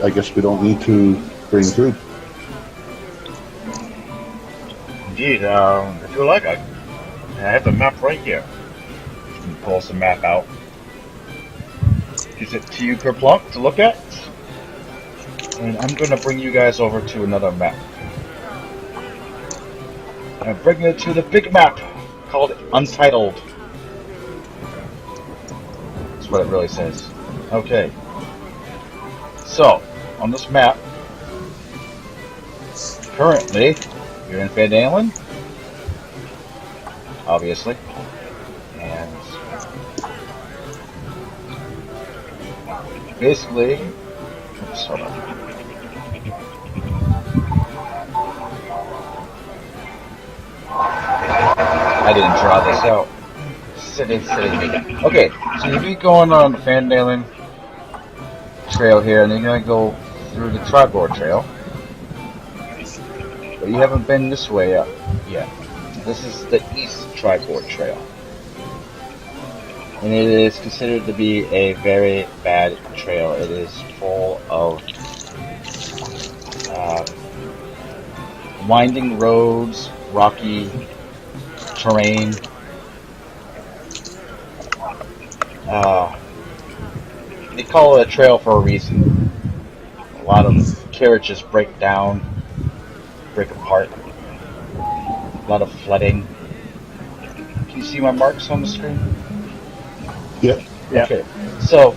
I guess we don't need to bring troops. Indeed, if you like, I have the map right here. He pulls the map out. Gives it to you, Kerplunk, to look at. And I'm going to bring you guys over to another map. I'm bringing it to the big map called Untitled. That's what it really says. Okay. So, on this map, currently, you're in Phandelver, obviously. And basically, oops, hold on. I didn't draw this out. Silly. Okay, so you'll be going on the Phandelver trail here, and you're going to go through the Tribord Trail. But you haven't been this way up yet. This is the East Tribord Trail. And it is considered to be a very bad trail. It is full of winding roads, rocky terrain. They call it a trail for a reason. A lot of carriages break down, break apart. A lot of flooding. Can you see my marks on the screen? Yep. Yeah. Okay, so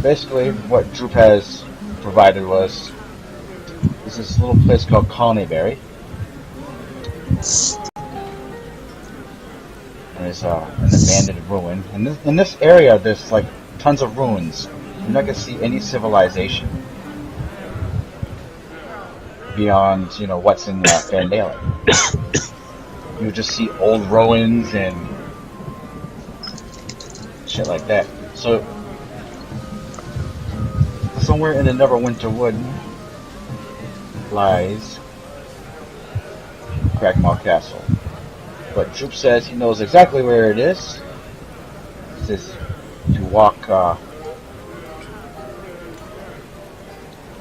basically what Droop has provided was this little place called Colonyberry. And it's an abandoned ruin. And in this area, there's like tons of ruins. You're not gonna see any civilization beyond, what's in Phandelver. You just see old ruins and shit like that. So somewhere in the Neverwinter Wood lies Cragmaw Castle. But Droop says he knows exactly where it is. He says to walk,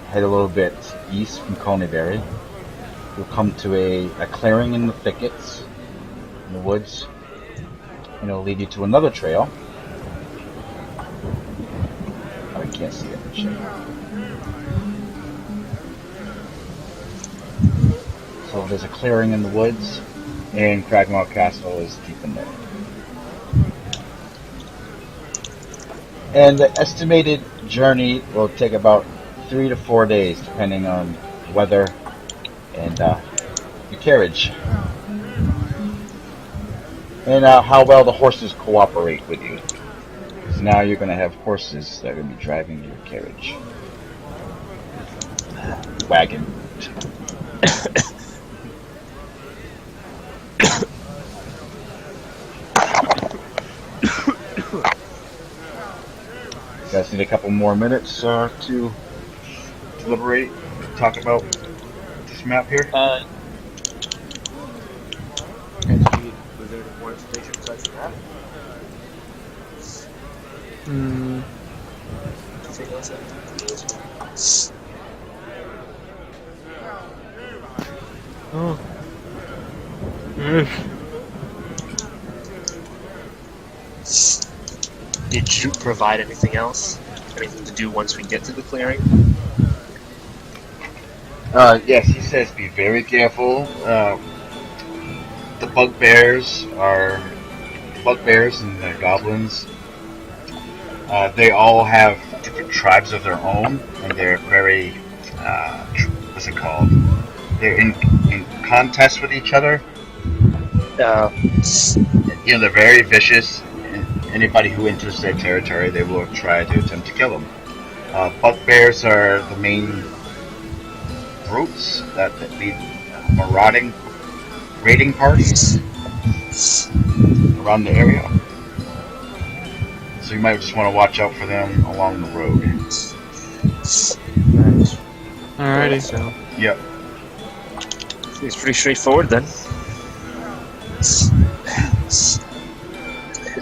head a little bit east from Colonyberry. You'll come to a clearing in the thickets, in the woods, and it'll lead you to another trail. Oh, you can't see it. Shit. So there's a clearing in the woods, and Cragmaw Castle is deep in there. And the estimated journey will take about 3 to 4 days, depending on weather and your carriage. And how well the horses cooperate with you. Because now you're going to have horses that are going to be driving your carriage. Wagon. You guys need a couple more minutes to deliberate, talk about this map here? And was there more information besides that? Anything else that Oh. Did you provide anything else? Anything to do once we get to the clearing? Yes, he says be very careful. The bugbears and the goblins. They all have different tribes of their own, and they're very, what's it called? They're in contest with each other. They're very vicious. Anybody who enters their territory, they will try to attempt to kill them. Bugbears are the main groups that lead marauding, raiding parties around the area. So you might just want to watch out for them along the road. Right. Alrighty. So Yep. it's pretty straightforward then.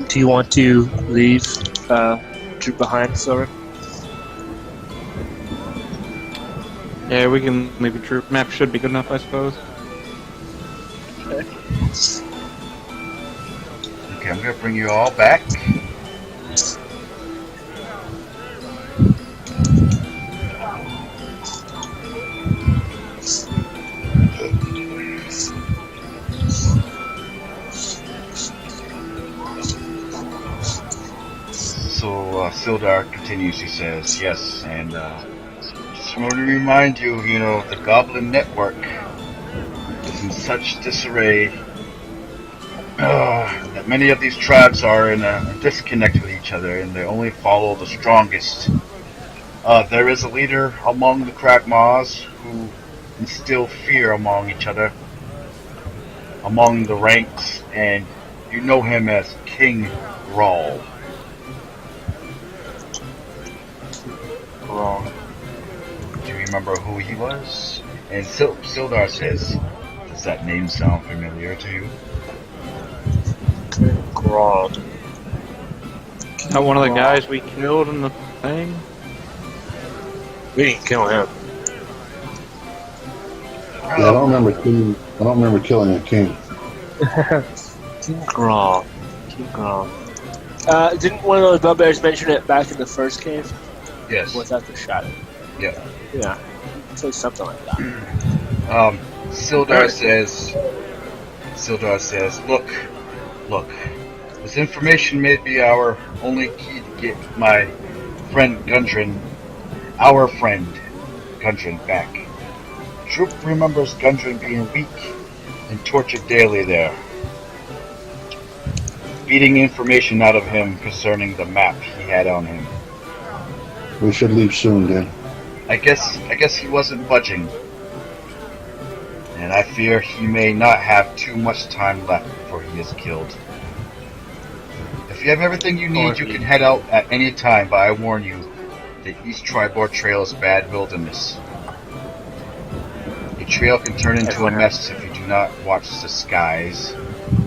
Do you want to leave troop behind, Silver? Yeah, we can leave a troop. Map should be good enough, I suppose. Okay, I'm gonna bring you all back. So Sildar continues. He says, "Yes, and just want to remind you, the Goblin Network is in such disarray that many of these tribes are in a disconnect with each other, and they only follow the strongest. There is a leader among the Kragmaws who instill fear among each other, among the ranks, and you know him as King Grawl. Wrong. Do you remember who he was?" And Sildar says, "Does that name sound familiar to you?" Wrong. Not one of the guys we killed in the thing? We didn't kill him. Yeah, I don't remember killing a king. King Grawl. King Grawl. Didn't one of those bugbears mention it back in the first cave? Yes. Without the shadow. Yeah. Yeah. Say something like that. Sildar says, look, this information may be our only key to get our friend Gundren back. Troop remembers Gundren being weak and tortured daily there. Beating information out of him concerning the map he had on him. We should leave soon, then. I guess he wasn't budging. And I fear he may not have too much time left before he is killed. If you have everything you need, you can head out at any time, but I warn you, the East Tribord Trail is bad wilderness. The trail can turn into a mess if you do not watch the skies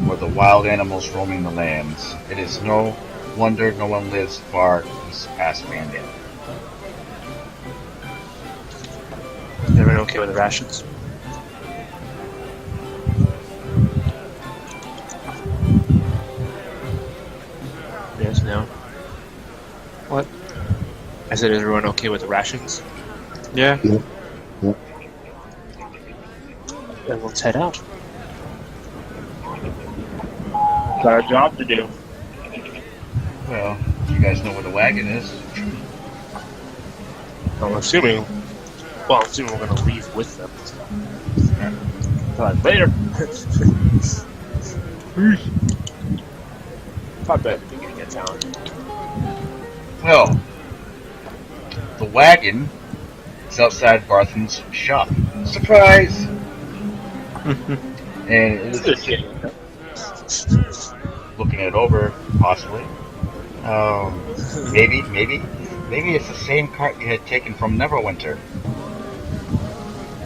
or the wild animals roaming the lands. It is no wonder no one lives far east past Phandelver. Everyone okay with the rations? Yes, no. What? I said, is everyone okay with the rations? Yeah. Yep. Then let's head out. Got a job to do. Well, you guys know where the wagon is. I'm assuming we're going to leave with them. Later. Probably at the beginning of town. Well, the wagon is outside Barthen's shop. Surprise! And it is looking it over, possibly. Maybe it's the same cart you had taken from Neverwinter,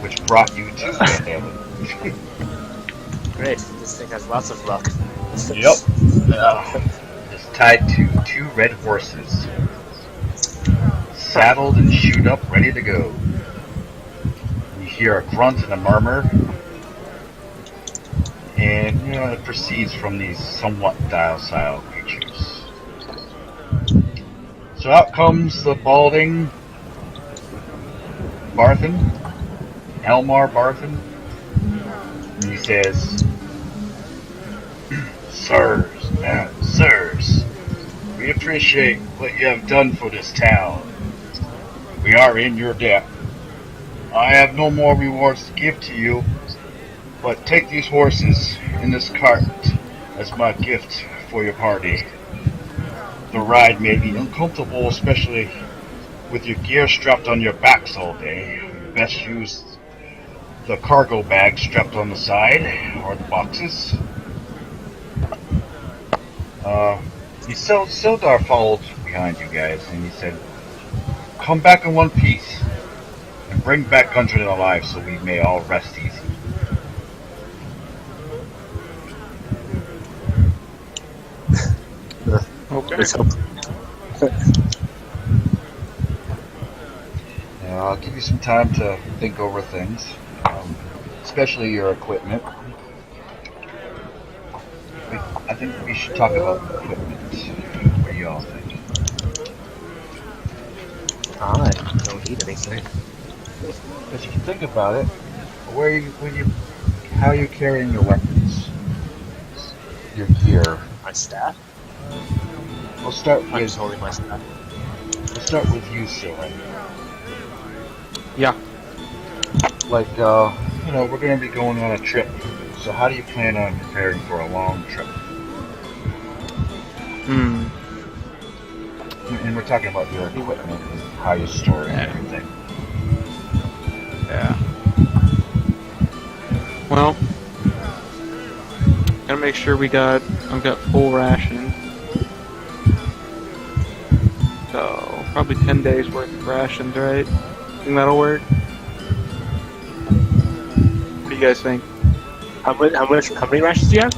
which brought you to Phandelver. Great. This thing has lots of luck. Yep. It's tied to 2 red horses, saddled and shoed up, ready to go. You hear a grunt and a murmur, and it proceeds from these somewhat docile creatures. So out comes the balding Barthen, Elmar Barthen, and he says, Sirs, we appreciate what you have done for this town. We are in your debt. I have no more rewards to give to you, but take these horses and this cart as my gift for your party. The ride may be uncomfortable, especially with your gear strapped on your backs all day. You best use the cargo bag strapped on the side, or the boxes. Sildar followed behind you guys, and he said, "Come back in one piece, and Bring back Gundren alive so we may all rest easy. Okay. Let's hope. I'll give you some time to think over things, especially your equipment. I think we should talk about equipment. What do you all think? I don't need anything. Because if you think about it, how are you carrying your weapons, your gear? My staff? We'll start I'm with just holding my staff. you, Silver. Yeah. Like, we're going to be going on a trip. So how do you plan on preparing for a long trip? Hmm. And we're talking about your equipment and how you store it and everything. Yeah. Well, gotta make sure I've got full rations. So, probably 10 days worth of rations, right? Think that'll work? What do you guys think? How many rations do you have?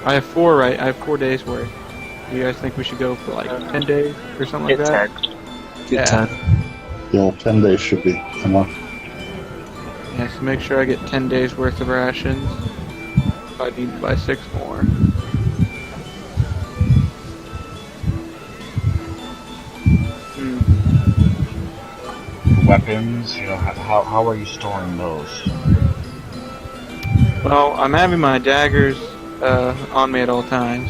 I have 4 days worth. Do you guys think we should go for like 10 days or something like that? 10. Yeah. 10 days should be enough. Yeah, so make sure I get 10 days worth of rations. If I need to buy 6 more. Weapons, how are you storing those? Well, I'm having my daggers on me at all times.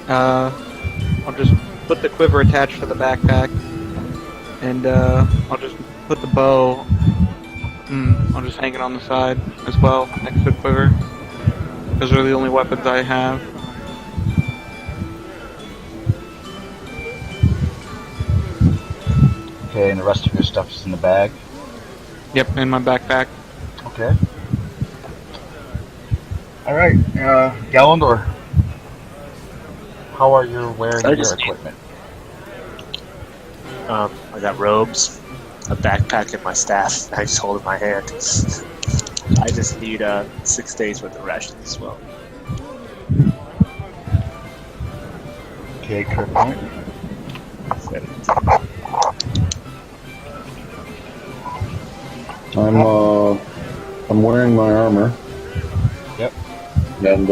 I'll just put the quiver attached to the backpack, and I'll just put the bow. I'll just hang it on the side as well, next to the quiver. Those are the only weapons I have. Okay, and the rest of your stuff is in the bag? Yep, in my backpack. Okay. Alright, Gallandor, how are you wearing your equipment? I got robes, a backpack, and my staff. I just hold it in my hand. I just need 6 days worth of rations as well. Okay, Kirkpoint. I'm wearing my armor. Yep. And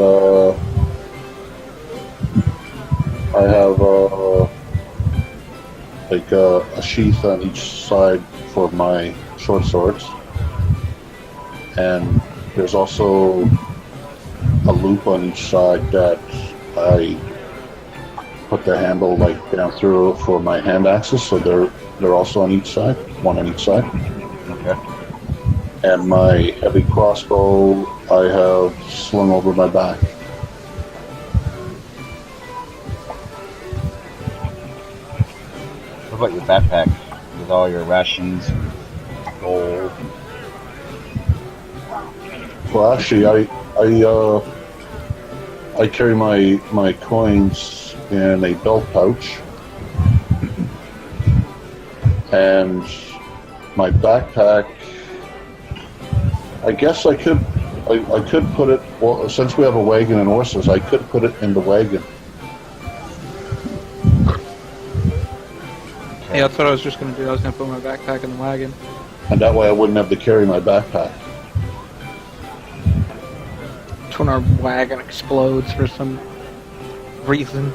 I have a sheath on each side for my short swords, and there's also a loop on each side that I put the handle down through for my hand axes, so they're also on each side, one on each side. Okay. And my heavy crossbow I have slung over my back. What about your backpack with all your rations, gold? Well, actually, I carry my coins in a belt pouch, and my backpack. I guess I could put it. Well, since we have a wagon and horses, I could put it in the wagon. Yeah, that's what I was just going to do. I was going to put my backpack in the wagon. And that way I wouldn't have to carry my backpack. It's when our wagon explodes for some reason.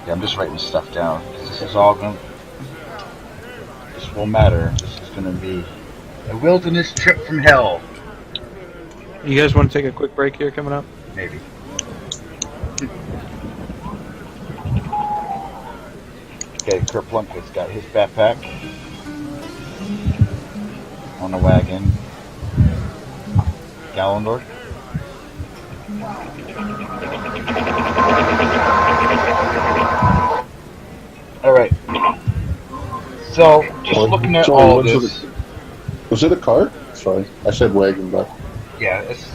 Yeah, I'm just writing stuff down. This is all going. This won't matter. This is going to be a wilderness trip from hell. You guys want to take a quick break here coming up? Maybe. Okay, Kerplunket's got his backpack on the wagon. Gallandor. Alright. So, just looking at all this. Was it a cart? Sorry, I said wagon, but. Yeah, it's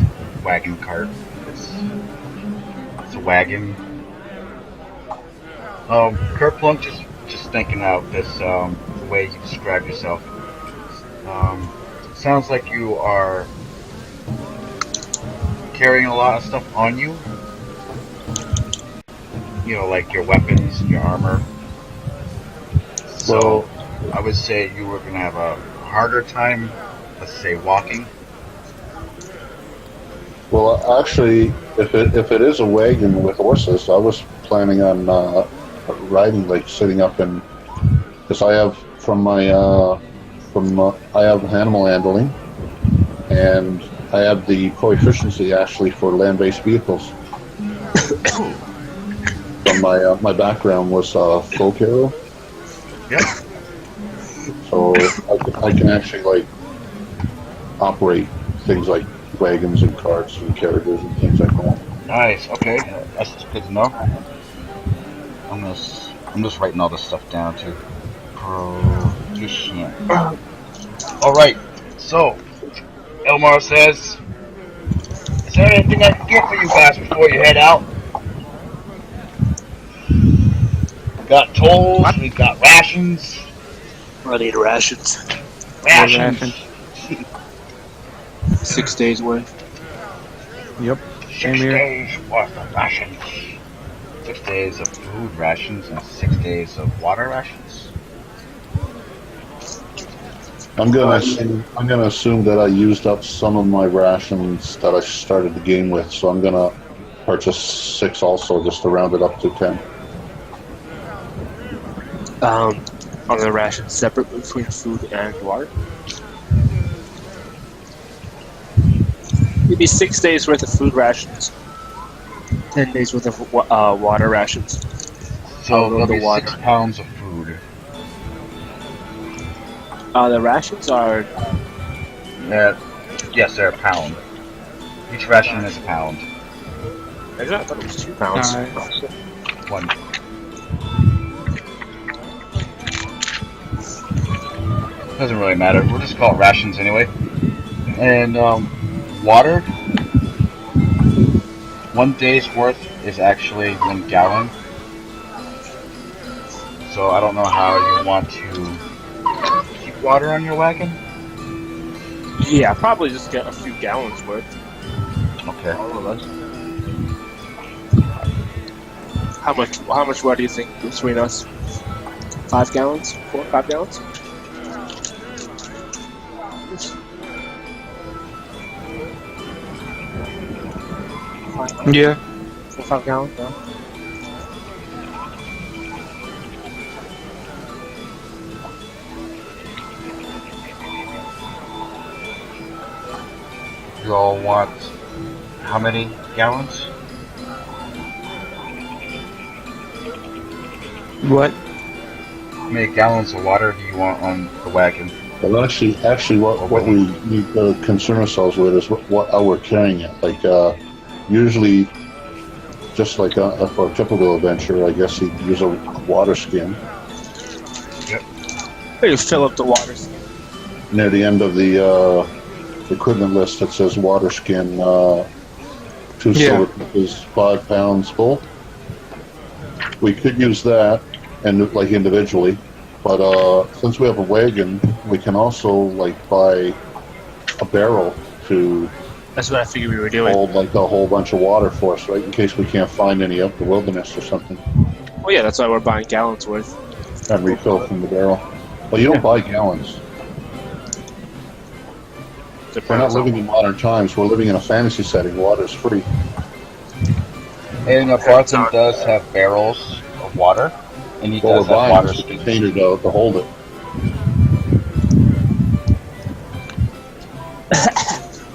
wagon cart. It's a wagon. Kerplunk just thinking out this. way you describe yourself. It sounds like you are carrying a lot of stuff on you. You know, like your weapons and your armor. So, I would say you were going to have a harder time, let's say, walking. Well, actually, if it is a wagon with horses, I was planning on riding, like sitting up in, because I have I have animal handling, and I have the proficiency actually for land-based vehicles. From my background was folk hero. Yep. So I can actually like operate things like wagons and carts and carriages and things like that. Nice. Okay, that's good to know. I'm just writing all this stuff down too. Proficient. All right. So, Elmar says, "Is there anything I can get for you guys before you head out?" We got tolls. We got rations. I need rations. Rations. 6 days worth. Yep. 6 days worth of rations. 6 days of food rations and 6 days of water rations. I'm gonna assume that I used up some of my rations that I started the game with, so I'm gonna purchase 6 also, just to round it up to 10. Are the rations separate between food and water? Maybe 6 days worth of food rations, 10 days worth of water rations. So there'll be 6 pounds of food. The rations are. Yes, they're a pound. Each ration is a pound. I thought it was 2 pounds. One. Doesn't really matter. We'll just call it rations anyway. And water. 1 day's worth is actually 1 gallon. So I don't know how you want to keep water on your wagon. Yeah, probably just get a few gallons worth. Okay. All of us. How much water do you think between us? 5 gallons? 4 or 5 gallons? Yeah. 4 or 5 gallons, yeah. You all want how many gallons? What? How many gallons of water do you want on the wagon? Well, actually, what we need to concern ourselves with is how we're carrying it. Like, usually, just like for a typical adventure, I guess you'd use a water skin. Yep. You fill up the water skin. Near the end of the equipment list, it says water skin, 2 silver is 5 pounds full. We could use that, and like individually, but since we have a wagon, we can also like buy a barrel to That's what I figured we were doing. hold like a whole bunch of water for us, right? In case we can't find any out in the wilderness or something, Oh yeah, that's why we're buying gallons worth. and refill from the barrel. Well, you don't buy gallons. We're not living in modern times. We're living in a fantasy setting. Water's free. And Barton does have barrels of water, and he What does we're have buying water is a skins. container to hold it.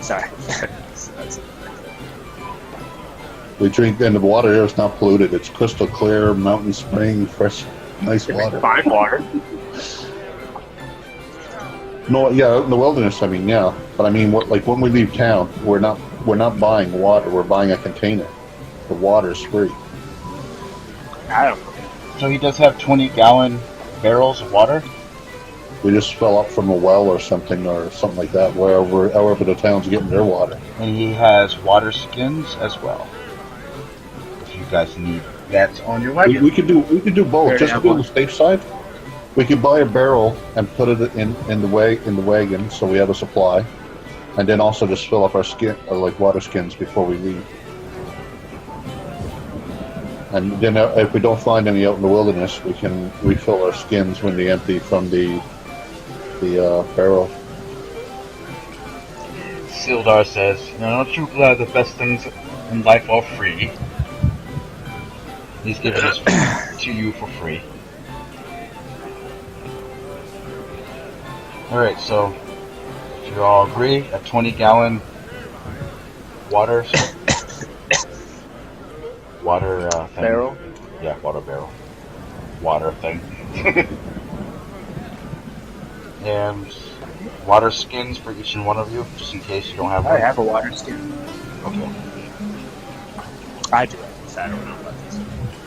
Sorry. We drink, and the water here is not polluted. It's crystal clear, mountain spring, fresh, nice water. Fine water. No, yeah, out in the wilderness. I mean, yeah, but I mean, like when we leave town, we're not buying water. We're buying a container. The water's free. I don't know. So he does have 20-gallon barrels of water. We just fell up from a well or something like that. However the town's getting their water. And he has water skins as well. If you guys need that on your wagon. We could do both, just to be on the safe side. We could buy a barrel and put it in the wagon, so we have a supply, and then also just fill up our like water skins before we leave. And then if we don't find any out in the wilderness, we can refill our skins when they empty from the barrel. Sildar says, "Don't you glad the best things in life are free?" He's giving this to you for free. Alright, so if you all agree, a 20-gallon water thing. Barrel? Yeah, water barrel. Water thing. And water skins for each and one of you, just in case you don't have one. I have a water skin. Okay. I do. I don't know about this.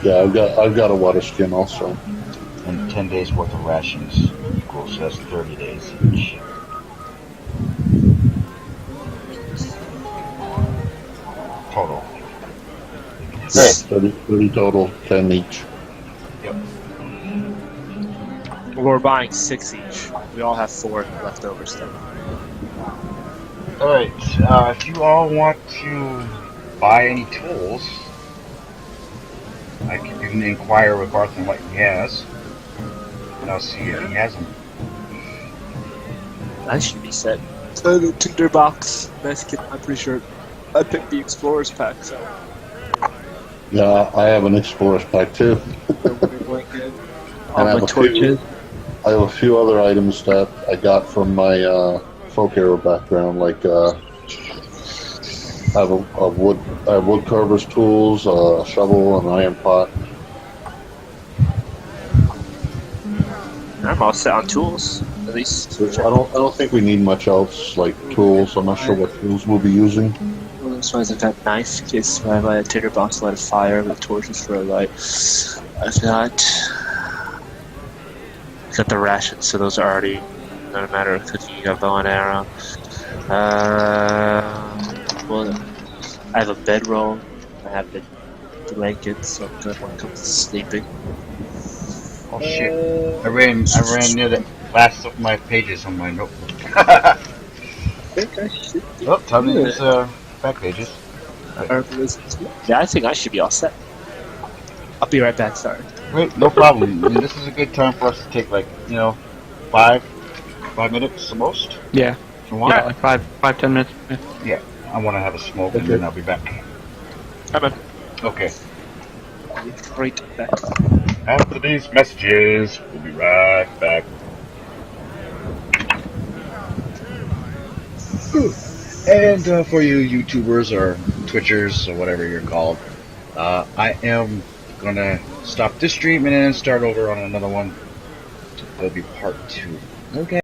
Yeah, I've got a water skin also. And 10 days worth of rations equals, so that's 30 days each. Total. Yeah, 30 total, 10 each. Yep. We're buying 6 each. We all have 4 left over still. Alright, if you all want to buy any tools, you can inquire with Barth on what he has, and I'll see if he has them. That should be set. The tinderbox. Nice kit, I'm pretty sure. I picked the Explorer's pack, so. Yeah, I have an Explorer's pack too. All my torches. I have a few other items that I got from my folk hero background, like I have wood carver's tools, a shovel, an iron pot. I'm all set on tools, at least. I don't think we need much else like tools. I'm not sure what tools we'll be using. Well, as far as I've got knife kits, I have a tinderbox, light a fire with torches for a light. I've got the rations, so those are already not a matter of cooking. You got bow and arrow. Well, I have a bedroll. I have the blankets, so I'm good when it comes to sleeping. Oh shit! I ran near the last of my pages on my notebook. I think I should be. Oh, tell me these back pages. Yeah, I think I should be all set. I'll be right back, sorry. Wait, no problem. I mean, this is a good time for us to take 5 minutes the most. Yeah. If you want. Yeah, like 5-10 minutes. Yeah. Yeah, I want to have a smoke and then I'll be back. I'm in. Okay. Right back. After these messages, we'll be right back. And for you YouTubers or Twitchers or whatever you're called, I am gonna stop this stream and then start over on another one. It'll be part 2. Okay.